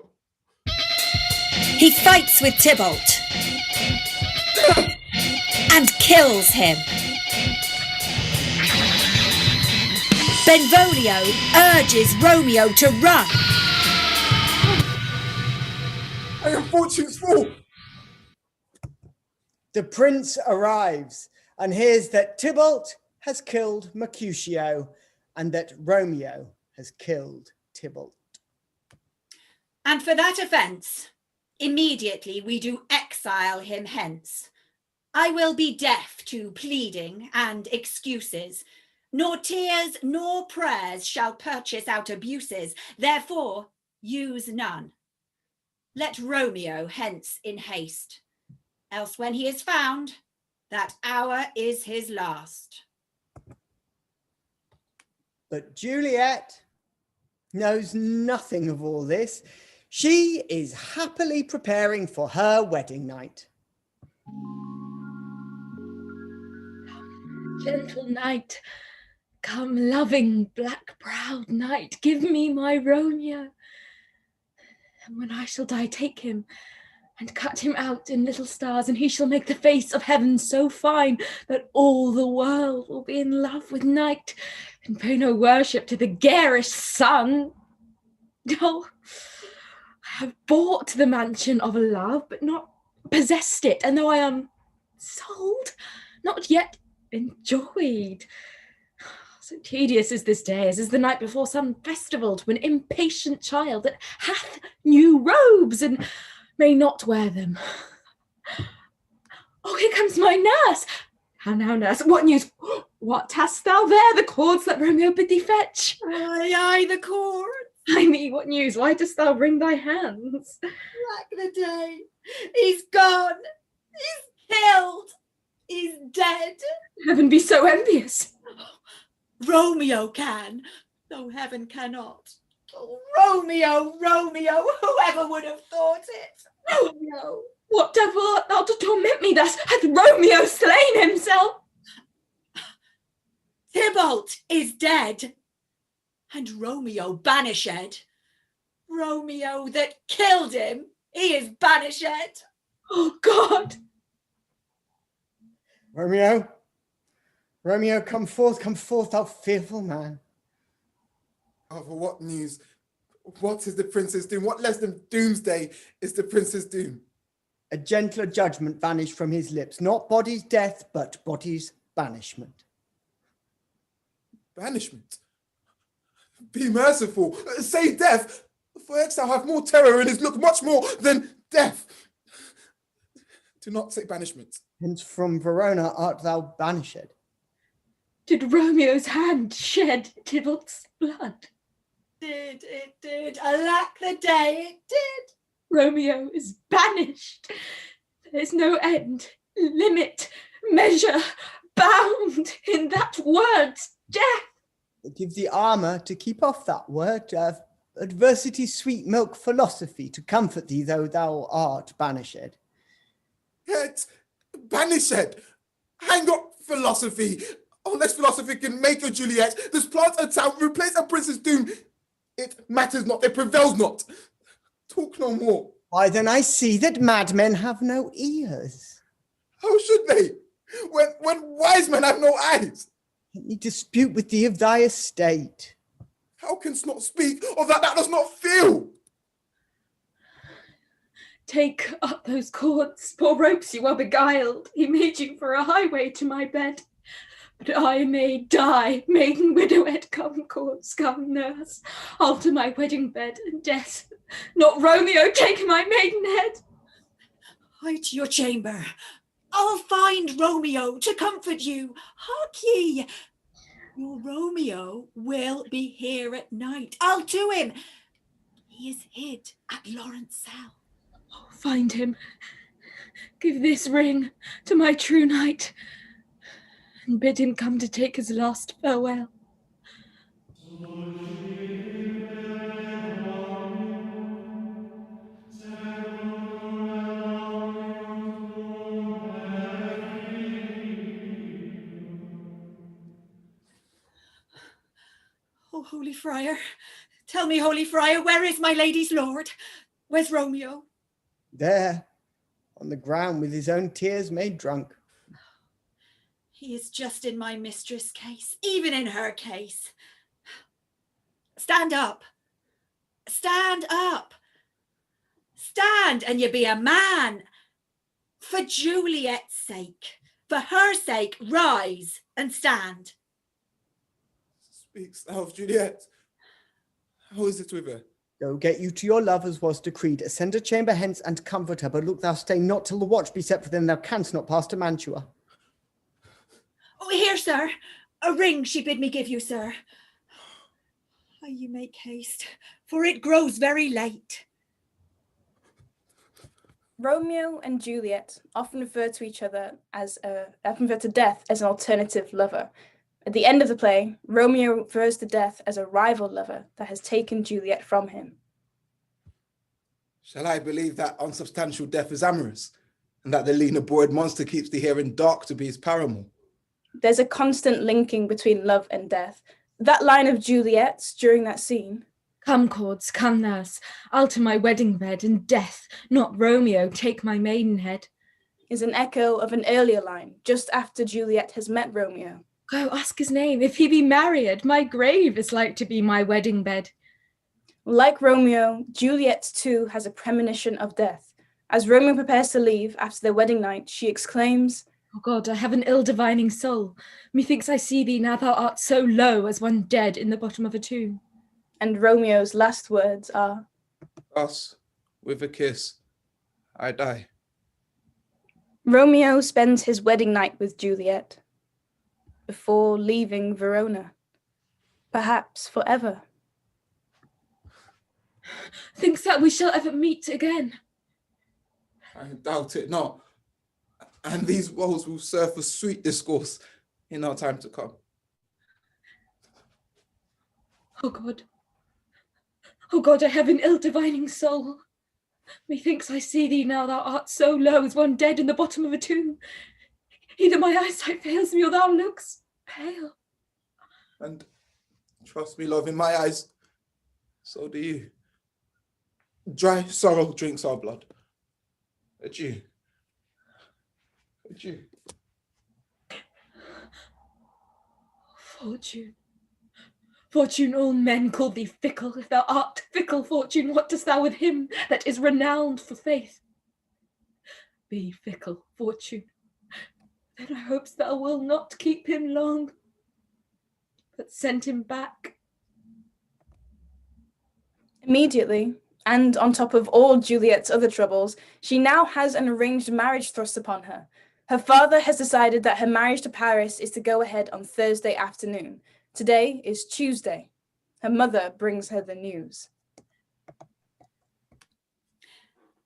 He fights with Tybalt and kills him. Benvolio urges Romeo to run. I am fortune's fool. The prince arrives and hears that Tybalt has killed Mercutio and that Romeo has killed Tybalt. And for that offence, immediately we do exile him hence. I will be deaf to pleading and excuses, nor tears nor prayers shall purchase out abuses, therefore use none. Let Romeo hence in haste, else when he is found, that hour is his last. But Juliet knows nothing of all this. She is happily preparing for her wedding night. Gentle knight, come loving black-browed knight, give me my Romeo. And when I shall die, take him and cut him out in little stars, and he shall make the face of heaven so fine that all the world will be in love with night and pay no worship to the garish sun. Oh, I have bought the mansion of love, but not possessed it, and though I am sold, not yet enjoyed. So tedious is this day, as is the night before some festival to an impatient child that hath new robes and may not wear them. Oh, here comes my nurse. How now, nurse? What news? What hast thou there? The cords that Romeo bid thee fetch. Aye, aye, the cords. I mean, what news? Why dost thou wring thy hands? Lack the day. He's gone. He's killed. He's dead. Heaven be so envious. Romeo can, though heaven cannot. Oh, Romeo, Romeo, whoever would have thought it? Romeo. What devil art thou to torment me thus? Hath Romeo slain himself? Tybalt is dead, and Romeo banished. Romeo that killed him, he is banished. Oh God! Romeo, Romeo, come forth, thou fearful man. Oh, for what news? What is the prince's doom? What less than doomsday is the prince's doom? A gentler judgment vanished from his lips, not body's death, but body's banishment. Banishment? Be merciful. Say death, for exile have more terror in his look, much more than death. Do not say banishment. Hence from Verona art thou banished. Did Romeo's hand shed Tybalt's blood? It did. Alack the day, it did. Romeo is banished. There's no end, limit, measure, bound in that word's death. Give thee armour to keep off that word, adversity's sweet milk philosophy to comfort thee, though thou art banished. Yet, banished. Hang up philosophy. Unless philosophy can make a Juliet, this plant a town, replace a prince's doom. It matters not, it prevails not. Talk no more. Why then I see that madmen have no ears. How should they? When wise men have no eyes. Let me dispute with thee of thy estate. How canst not speak of that thou dost not feel? Take up those cords, poor ropes, you are beguiled. He made you for a highway to my bed. But I may die, maiden widowed, come cords, come nurse, after my wedding bed and death. Not Romeo take my maidenhead. Hie to your chamber. I'll find Romeo to comfort you. Hark ye, your Romeo will be here at night. I'll to him. He is hid at Lawrence cell. Oh, find him. Give this ring to my true knight, and bid him come to take his last farewell. Oh, Holy Friar, tell me, Holy Friar, where is my lady's lord? Where's Romeo? There, on the ground with his own tears made drunk. He is just in my mistress' case, even in her case. Stand up. Stand up. Stand, and you be a man. For Juliet's sake, for her sake, rise and stand. Speaks thou of Juliet. How is it with her? Go get you to your love as was decreed. Ascend a chamber hence and comfort her, but look thou stay not till the watch be set, for then thou canst not pass to Mantua. Oh, here, sir, a ring she bid me give you, sir. Oh, you make haste, for it grows very late. Romeo and Juliet often refer to each other often refer to death as an alternative lover. At the end of the play, Romeo refers to death as a rival lover that has taken Juliet from him. Shall I believe that unsubstantial death is amorous, and that the lean-abhorred monster keeps thee here in dark to be his paramour? There's a constant linking between love and death. That line of Juliet's during that scene, Come, cords, come, nurse, I'll to my wedding bed, and death, not Romeo, take my maidenhead, is an echo of an earlier line, just after Juliet has met Romeo. Go ask his name, if he be married, my grave is like to be my wedding bed. Like Romeo, Juliet too has a premonition of death. As Romeo prepares to leave after their wedding night, she exclaims, Oh God, I have an ill-divining soul. Methinks I see thee now thou art so low as one dead in the bottom of a tomb. And Romeo's last words are, Thus, with a kiss, I die. Romeo spends his wedding night with Juliet before leaving Verona, perhaps forever. Thinks that we shall ever meet again? I doubt it not. And these woes will serve for sweet discourse in our time to come. Oh God. Oh God, I have an ill-divining soul. Methinks I see thee now thou art so low as one dead in the bottom of a tomb. Either my eyesight fails me or thou looks pale. And trust me, love, in my eyes, so do you. Dry sorrow drinks our blood. Adieu. Adieu. Fortune. Fortune, all men call thee fickle. If thou art fickle, Fortune, what dost thou with him that is renowned for faith? Be fickle, Fortune. Then I hopes thou wilt not keep him long, but send him back. Immediately, and on top of all Juliet's other troubles, she now has an arranged marriage thrust upon her. Her father has decided that her marriage to Paris is to go ahead on Thursday afternoon. Today is Tuesday. Her mother brings her the news.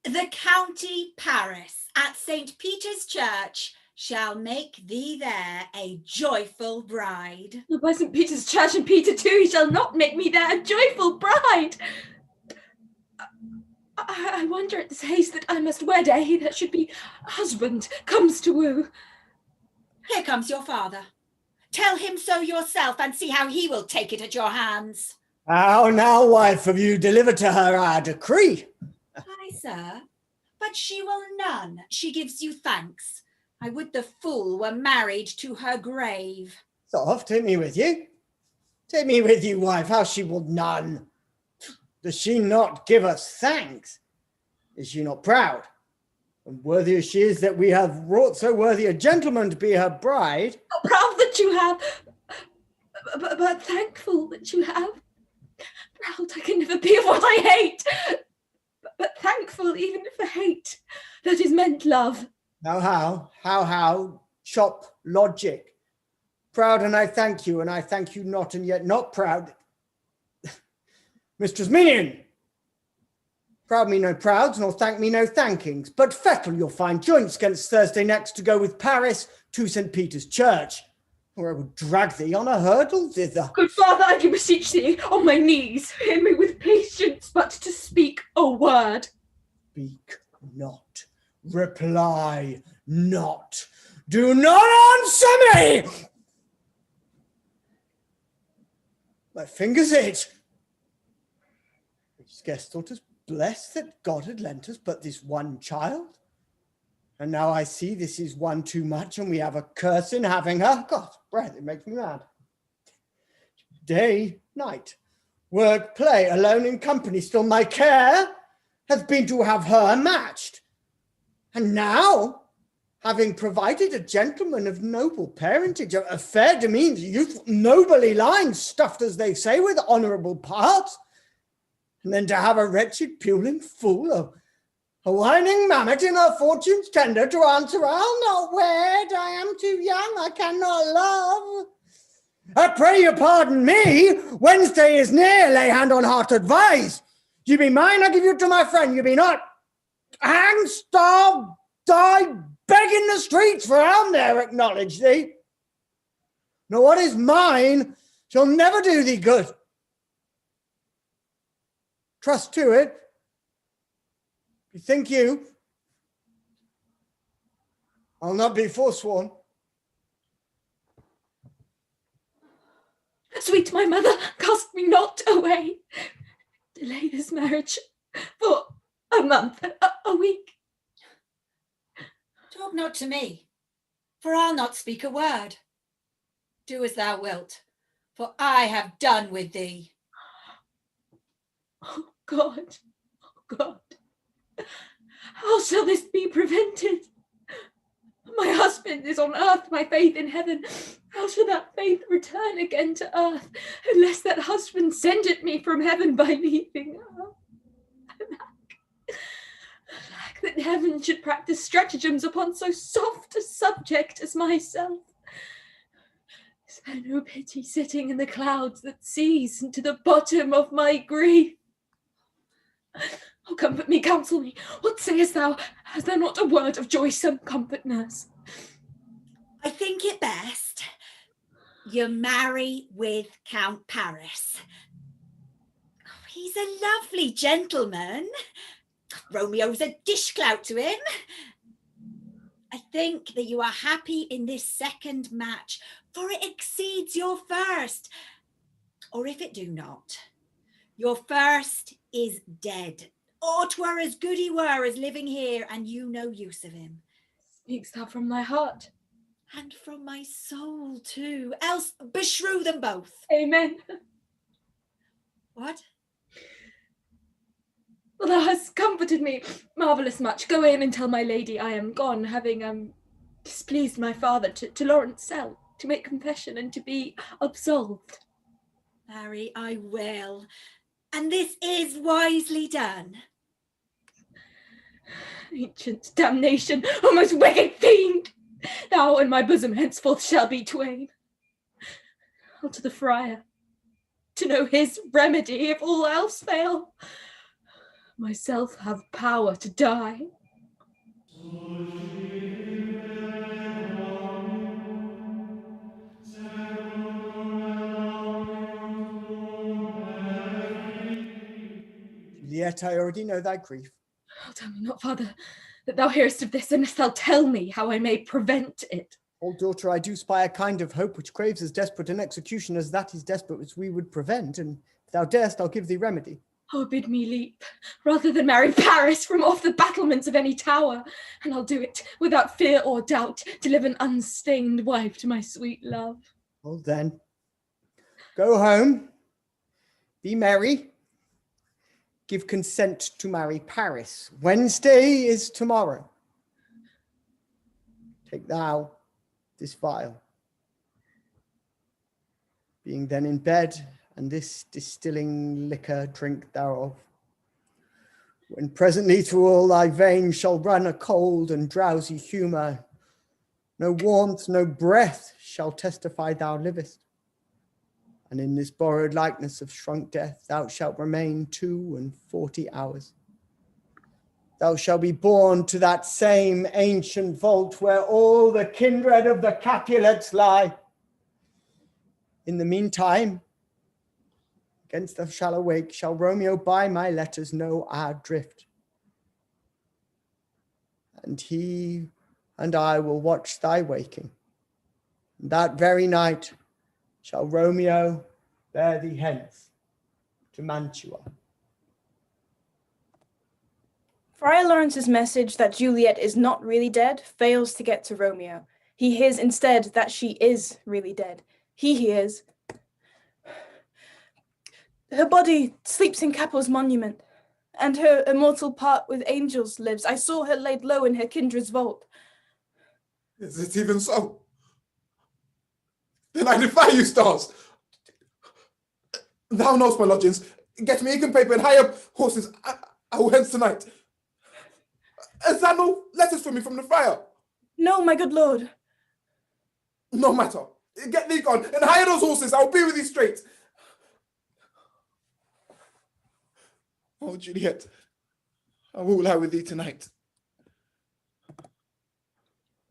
The county Paris at St. Peter's Church shall make thee there a joyful bride. By St. Peter's Church and Peter too, he shall not make me there a joyful bride. I wonder at this haste that I must wed, he that should be husband comes to woo. Here comes your father. Tell him so yourself and see how he will take it at your hands. How now, wife, have you delivered to her our decree? Aye, sir, but she will none. She gives you thanks. I would the fool were married to her grave. Soft, take me with you. Take me with you, wife, how she will none. Does she not give us thanks? Is she not proud? And worthy as she is that we have wrought so worthy a gentleman to be her bride. How proud that you have, but thankful that you have. Proud I can never be of what I hate, but thankful even for hate that is meant love. How, chop logic. Proud and I thank you not, and yet not proud. Mistress Minion, Proud me no prouds, nor thank me no thankings. But fettle your fine joints against Thursday next to go with Paris to St. Peter's Church, or I will drag thee on a hurdle thither. Good father, I do beseech thee, on my knees, hear me with patience, but to speak a word. Speak not, reply not, do not answer me! My fingers itch. I scarce thought us blessed that God had lent us but this one child. And now I see this is one too much, and we have a curse in having her. God's breath, it makes me mad. Day, night, work, play, alone in company, still my care has been to have her matched. And now, having provided a gentleman of noble parentage, a fair demeanor, youthful, nobly lined, stuffed, as they say, with honourable parts, and then to have a wretched puling fool, a whining mammet in her fortune's tender to answer, I'll not wed, I am too young, I cannot love. I pray you pardon me, Wednesday is near, lay hand on heart, advise. You be mine, I give you to my friend, you be not. Hang, starve, die, beg in the streets, for I'll ne'er acknowledge thee. Nor what is mine shall never do thee good. Trust to it. Bethink you, I'll not be forsworn. Sweet my mother, cast me not away. Delay this marriage for a month, a week. Talk not to me, for I'll not speak a word. Do as thou wilt, for I have done with thee. Oh God, oh God, how shall this be prevented? My husband is on earth, my faith in heaven. How shall that faith return again to earth, unless that husband send it me from heaven by leaving earth? Alack, that heaven should practice stratagems upon so soft a subject as myself. Is there no pity sitting in the clouds that sees into the bottom of my grief? Oh, comfort me, counsel me. What sayest thou? Has there not a word of joy, some comfort, nurse? I think it best you marry with Count Paris. Oh, he's a lovely gentleman. Romeo's a dishclout to him. I think that you are happy in this second match, for it exceeds your first. Or if it do not, your first is dead. Or 'twere as good he were as living here, and you no use of him. Speaks thou from thy heart? And from my soul too, else beshrew them both. Amen. What? Well, thou hast comforted me marvellous much. Go in and tell my lady I am gone, having displeased my father, to Lawrence cell, to make confession and to be absolved. Marry, I will. And this is wisely done. Ancient damnation, O most wicked fiend! Thou and my bosom henceforth shall be twain. I'll to the friar, to know his remedy if all else fail. Myself have power to die. Juliet, I already know thy grief. Oh, tell me not, father, that thou hearest of this, unless thou tell me how I may prevent it. Oh, daughter, I do spy a kind of hope which craves as desperate an execution as that is desperate which we would prevent, and if thou darest, I'll give thee remedy. Oh, bid me leap, rather than marry Paris from off the battlements of any tower, and I'll do it without fear or doubt, to live an unstained wife to my sweet love. Well then, go home, be merry, give consent to marry Paris. Wednesday is tomorrow. Take thou this vial. Being then in bed, and this distilling liquor drink thereof. When presently through all thy veins shall run a cold and drowsy humour, no warmth, no breath shall testify thou livest. And in this borrowed likeness of shrunk death, thou shalt remain 42 hours. thou shalt be borne to that same ancient vault where all the kindred of the Capulets lie. In the meantime, against thou shalt awake, shall Romeo by my letters know our drift. And he and I will watch thy waking. And that very night shall Romeo bear thee hence to Mantua. Friar Lawrence's message that Juliet is not really dead fails to get to Romeo. He hears instead that she is really dead. He hears, her body sleeps in Capel's monument, and her immortal part with angels lives. I saw her laid low in her kindred's vault. Is it even so? Then I defy you, stars. Thou knowest my lodgings. Get me ink and paper and hire horses. I will hence tonight. Is that no letters for me from the friar? No, my good lord. No matter. Get thee gone and hire those horses. I will be with thee straight. Oh, Juliet, I will lie with thee tonight.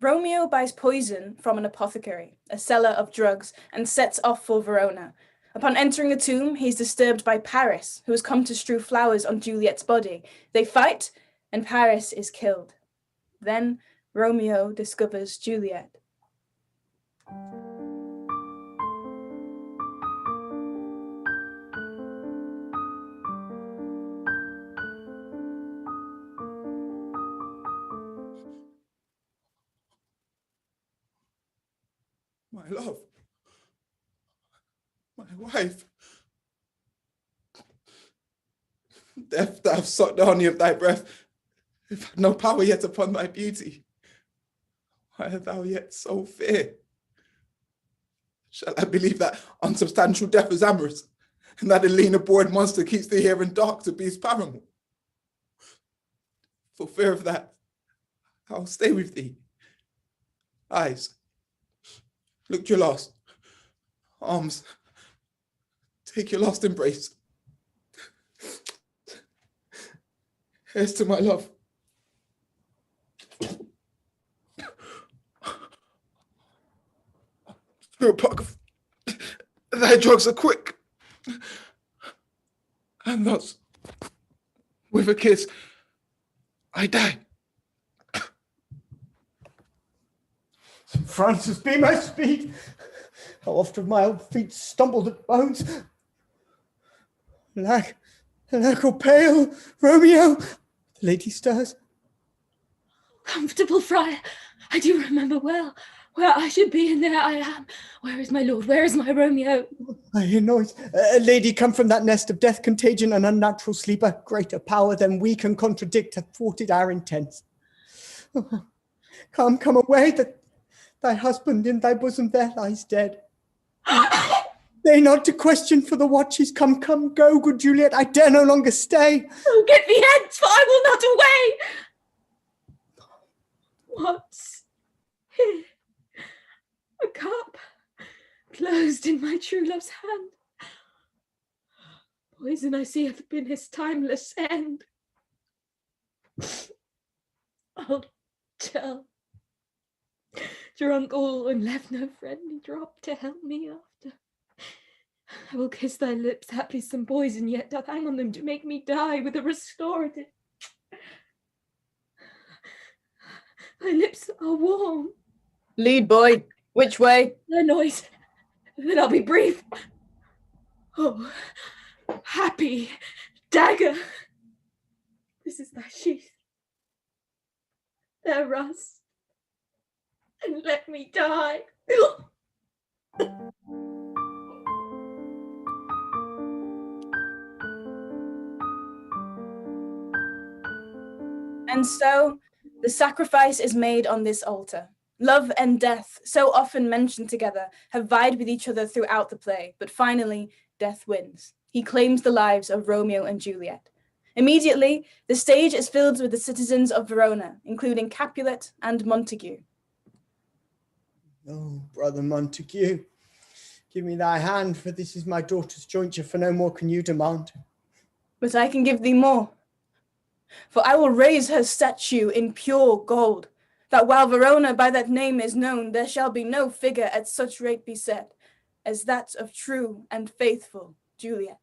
Romeo buys poison from an apothecary, a seller of drugs, and sets off for Verona. Upon entering the tomb, he is disturbed by Paris, who has come to strew flowers on Juliet's body. They fight, and Paris is killed. Then Romeo discovers Juliet. My love, my wife, death that have sucked the honey of thy breath, if had no power yet upon thy beauty, why art thou yet so fair? Shall I believe that unsubstantial death is amorous, and that a lean abhorred monster keeps thee here in dark to be his paramour? For fear of that, I'll stay with thee. Eyes, look your last. Arms, take your last embrace. Here's to my love. Through a puck of thy drugs are quick. And thus, with a kiss, I die. Francis, be my speed. How oft have my old feet stumbled at bones. Alack, oh pale, Romeo. The lady stirs. Comfortable, friar. I do remember well where I should be, and there I am. Where is my lord? Where is my Romeo? I hear noise. A lady come from that nest of death, contagion, and unnatural sleeper. Greater power than we can contradict hath thwarted our intents. Oh, come away, that thy husband in thy bosom there lies dead. Stay not to question for the watches. Come, go, good Juliet. I dare no longer stay. Oh, get thee hence, for I will not away. What's here? A cup closed in my true love's hand. Poison I see hath been his timeless end. I'll tell. Drunk all and left no friendly drop to help me after. I will kiss thy lips, haply some poison yet doth hang on them to make me die with a restorative. Thy lips are warm. Lead, boy. Which way? No noise. Then I'll be brief. Oh, happy dagger. This is thy sheath. There rust. And let me die. And so the sacrifice is made on this altar. Love and death, so often mentioned together, have vied with each other throughout the play, but finally, death wins. He claims the lives of Romeo and Juliet. Immediately, the stage is filled with the citizens of Verona, including Capulet and Montague. Oh, brother Montague, give me thy hand, for this is my daughter's jointure, for no more can you demand. But I can give thee more. For I will raise her statue in pure gold, that while Verona by that name is known, there shall be no figure at such rate be set as that of true and faithful Juliet.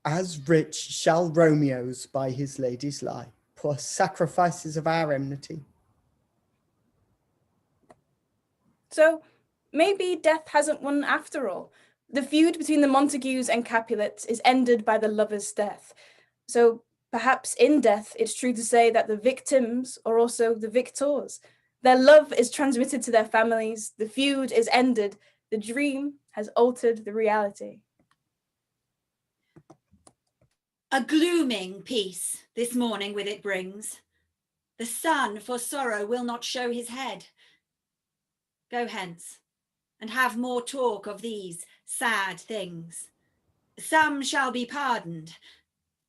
As rich shall Romeo's by his ladies lie, plus sacrifices of our enmity. So maybe death hasn't won after all. The feud between the Montagues and Capulets is ended by the lover's death. So perhaps in death, it's true to say that the victims are also the victors. Their love is transmitted to their families, the feud is ended, the dream has altered the reality. A glooming peace this morning with it brings. The sun for sorrow will not show his head. Go hence, and have more talk of these sad things. Some shall be pardoned,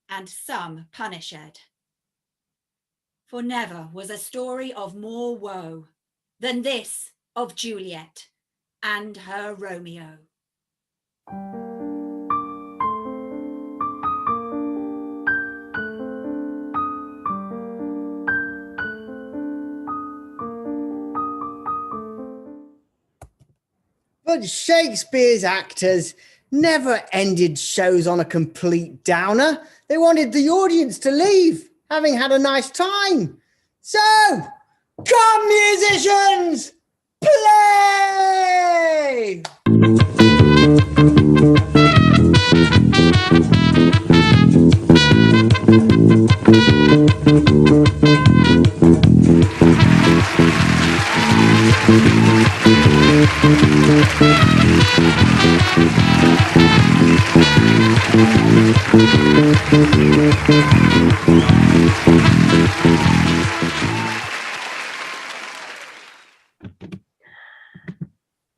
and some punished. For never was a story of more woe than this of Juliet and her Romeo. But Shakespeare's actors never ended shows on a complete downer. They wanted the audience to leave, having had a nice time. So, come musicians, play!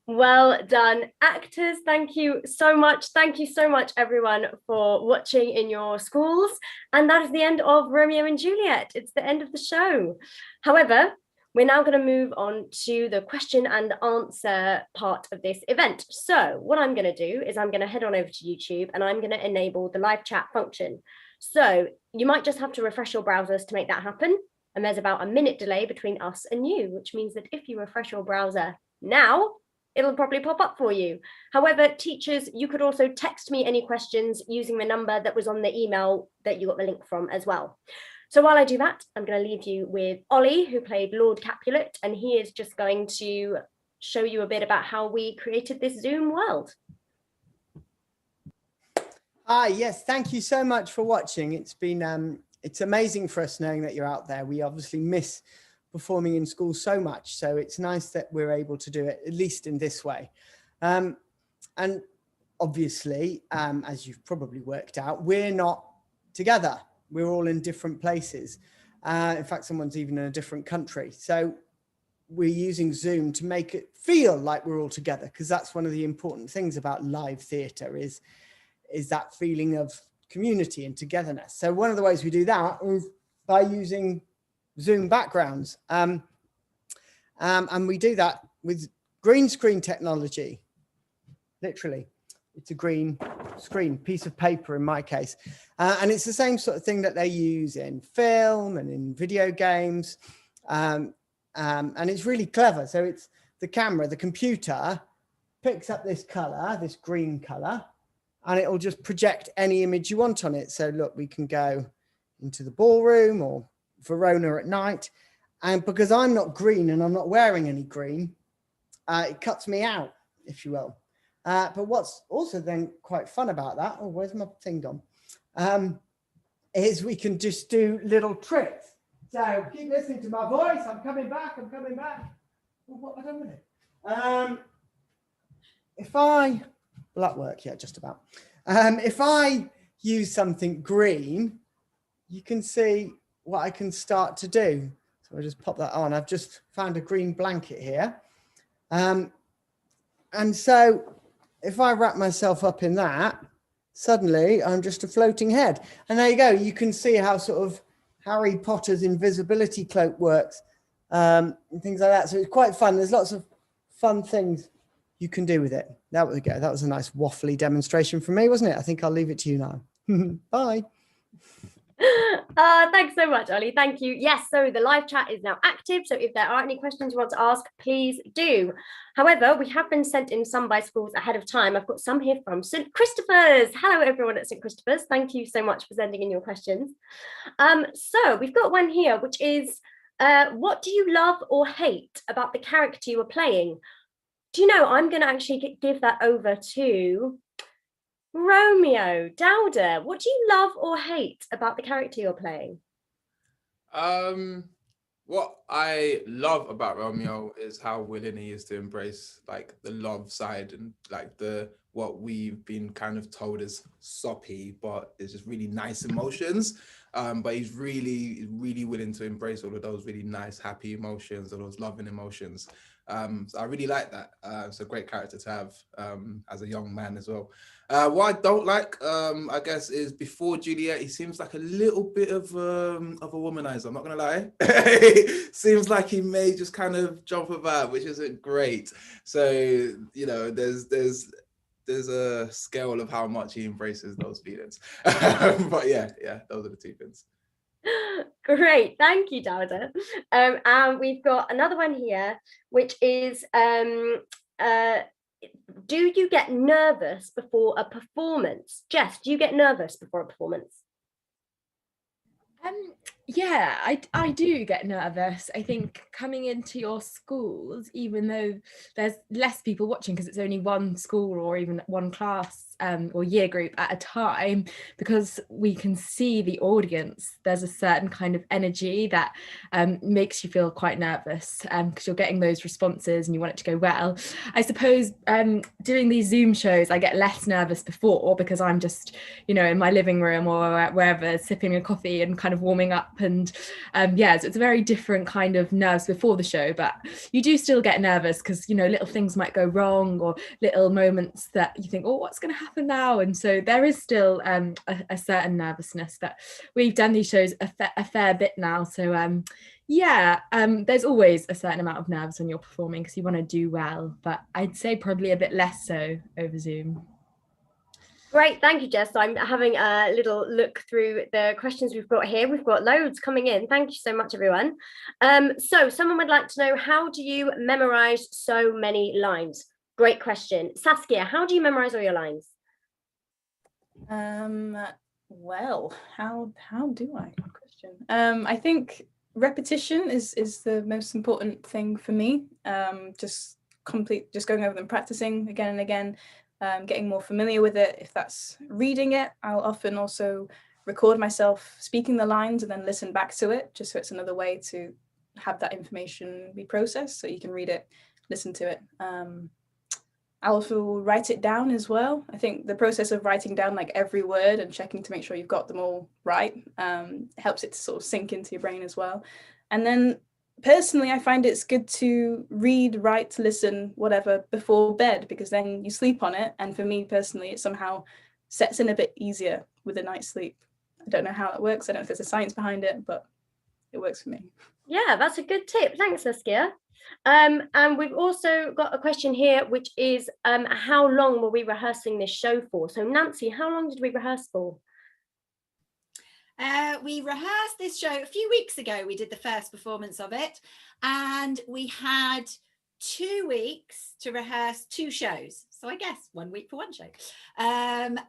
Well done, actors. Thank you so much. Thank you so much, everyone, for watching in your schools. And that is the end of Romeo and Juliet. It's the end of the show. However, we're now going to move on to the question and answer part of this event. So what I'm going to do is I'm going to head on over to YouTube and I'm going to enable the live chat function. So you might just have to refresh your browsers to make that happen. And there's about a minute delay between us and you, which means that if you refresh your browser now, it'll probably pop up for you. However, teachers, you could also text me any questions using the number that was on the email that you got the link from as well. So while I do that, I'm going to leave you with Ollie, who played Lord Capulet, and he is just going to show you a bit about how we created this Zoom world. Hi, yes, thank you so much for watching. It's been, it's amazing for us knowing that you're out there. We obviously miss performing in school so much, so it's nice that we're able to do it at least in this way. And obviously, as you've probably worked out, we're not together. We're all in different places. In fact, someone's even in a different country. So we're using Zoom to make it feel like we're all together, because that's one of the important things about live theatre is that feeling of community and togetherness. So one of the ways we do that is by using Zoom backgrounds. And we do that with green screen technology, literally. It's a green screen, piece of paper in my case. And it's the same sort of thing that they use in film and in video games. And it's really clever. So it's the camera, the computer picks up this color, this green color, and it will just project any image you want on it. So look, we can go into the ballroom or Verona at night. And because I'm not green and I'm not wearing any green, it cuts me out, if you will. But what's also then quite fun about that, oh, where's my thing gone? Is we can just do little tricks. So keep listening to my voice. I'm coming back. I'm coming back. Oh, what have I done with it? If I, will that work? Yeah, just about. If I use something green, you can see what I can start to do. So I'll just pop that on. I've just found a green blanket here. And so if I wrap myself up in that, suddenly I'm just a floating head. And there you go. You can see how sort of Harry Potter's invisibility cloak works and things like that. So it's quite fun. There's lots of fun things you can do with it. That was go. That was a nice waffly demonstration from me, wasn't it? I think I'll leave it to you now. Bye. Thanks so much, Ollie. Thank you. Yes, so the live chat is now active. So if there are any questions you want to ask, please do. However, we have been sent in some by schools ahead of time. I've got some here from St. Christopher's. Hello, everyone at St. Christopher's. Thank you so much for sending in your questions. So we've got one here, which is, what do you love or hate about the character you are playing? Do you know, I'm going to actually give that over to Romeo. Dowder, what do you love or hate about the character you're playing? What I love about Romeo is how willing he is to embrace like the love side and like what we've been kind of told is soppy, but it's just really nice emotions. But he's really willing to embrace all of those really nice, happy emotions, all those loving emotions. So I really like that. It's a great character to have as a young man as well. What I don't like, I guess, is before Juliet, he seems like a little bit of a womanizer. I'm not gonna lie. Seems like he may just kind of jump about, which isn't great. So you know, there's a scale of how much he embraces those feelings. But yeah, those are the two things. Great, thank you, Dowda. And we've got another one here, which is, do you get nervous before a performance? Jess, do you get nervous before a performance? Yeah, I do get nervous. I think coming into your schools, even though there's less people watching because it's only one school or even one class or year group at a time, because we can see the audience, there's a certain kind of energy that makes you feel quite nervous because you're getting those responses and you want it to go well. I suppose doing these Zoom shows, I get less nervous before because I'm just, you know, in my living room or wherever, sipping a coffee and kind of warming up. And yeah, so it's a very different kind of nerves before the show, but you do still get nervous because, you know, little things might go wrong or little moments that you think, oh, what's going to happen now? And so there is still a certain nervousness, but we've done these shows a fair bit now. So yeah, there's always a certain amount of nerves when you're performing because you want to do well, but I'd say probably a bit less so over Zoom. Great, thank you, Jess. I'm having a little look through the questions we've got here. We've got loads coming in. Thank you so much, everyone. So someone would like to know, how do you memorize so many lines? Great question. Saskia, how do you memorize all your lines? Well, how do I? Good question. I think repetition is the most important thing for me. Just going over them, practicing again and again. Getting more familiar with it. If that's reading it, I'll often also record myself speaking the lines and then listen back to it, just so it's another way to have that information be processed so you can read it, listen to it. I'll also write it down as well. I think the process of writing down like every word and checking to make sure you've got them all right helps it to sort of sink into your brain as well. And then personally, I find it's good to read, write, listen, whatever before bed, because then you sleep on it. And for me personally, it somehow sets in a bit easier with a night's sleep. I don't know how that works. I don't know if there's a science behind it, but it works for me. Yeah, that's a good tip. Thanks, Saskia. And we've also got a question here, which is, how long were we rehearsing this show for? So Nancy, how long did we rehearse for? We rehearsed this show a few weeks ago. We did the first performance of it, and we had 2 weeks to rehearse 2 shows. So I guess 1 week for one show. But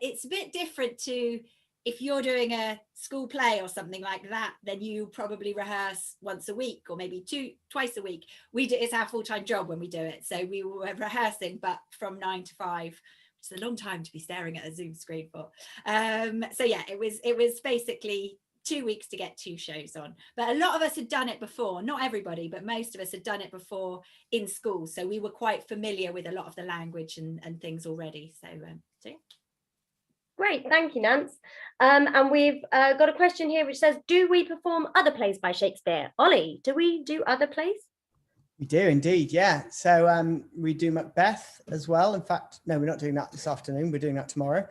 it's a bit different to if you're doing a school play or something like that, then you probably rehearse once a week or maybe twice a week. It's our full-time job when we do it. So we were rehearsing, but from 9 to 5. It's a long time to be staring at a Zoom screen for. So yeah, it was basically 2 weeks to get 2 shows on. But a lot of us had done it before, not everybody, but most of us had done it before in school. So we were quite familiar with a lot of the language and things already. So yeah. Great, thank you, Nance. And we've got a question here which says, do we perform other plays by Shakespeare? Ollie, do we do other plays? We do indeed, yeah. So we do Macbeth as well. In fact, no, we're not doing that this afternoon. We're doing that tomorrow.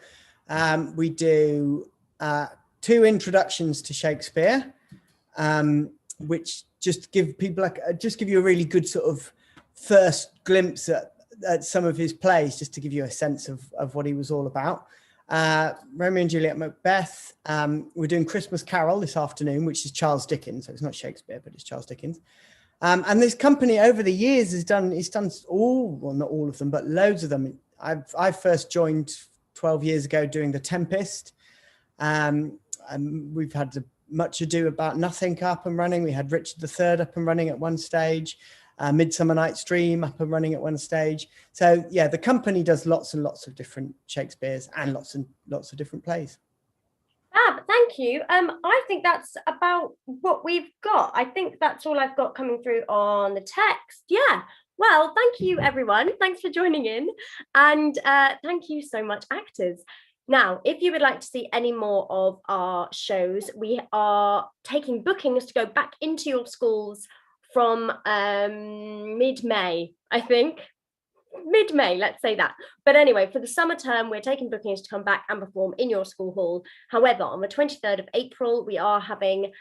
We do 2 introductions to Shakespeare, which just give people just give you a really good sort of first glimpse at some of his plays, just to give you a sense of what he was all about. Romeo and Juliet, Macbeth. We're doing Christmas Carol this afternoon, which is Charles Dickens. So it's not Shakespeare, but it's Charles Dickens. And this company over the years has done all, well, not all of them, but loads of them. I first joined 12 years ago doing The Tempest. And we've had Much Ado About Nothing up and running. We had Richard III up and running at one stage. Midsummer Night's Dream up and running at one stage. So yeah, the company does lots and lots of different Shakespeares and lots of different plays. Fab, thank you. I think that's about what we've got. I think that's all I've got coming through on the text. Yeah. Well, thank you, everyone. Thanks for joining in. And thank you so much, actors. Now, if you would like to see any more of our shows, we are taking bookings to go back into your schools from mid-May, I think. Mid-May, let's say that. But anyway, for the summer term, we're taking bookings to come back and perform in your school hall. However, on the 23rd of April, we are having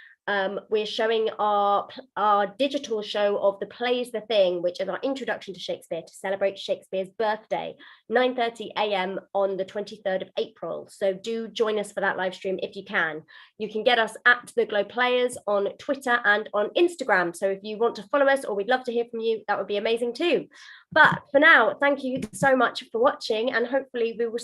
we're showing our digital show of The Play's the Thing, which is our introduction to Shakespeare to celebrate Shakespeare's birthday, 9:30 a.m. on the 23rd of April. So do join us for that live stream if you can. You can get us at The Glow Players on Twitter and on Instagram. So if you want to follow us, or we'd love to hear from you, that would be amazing too. But for now, thank you so much for watching, and hopefully we will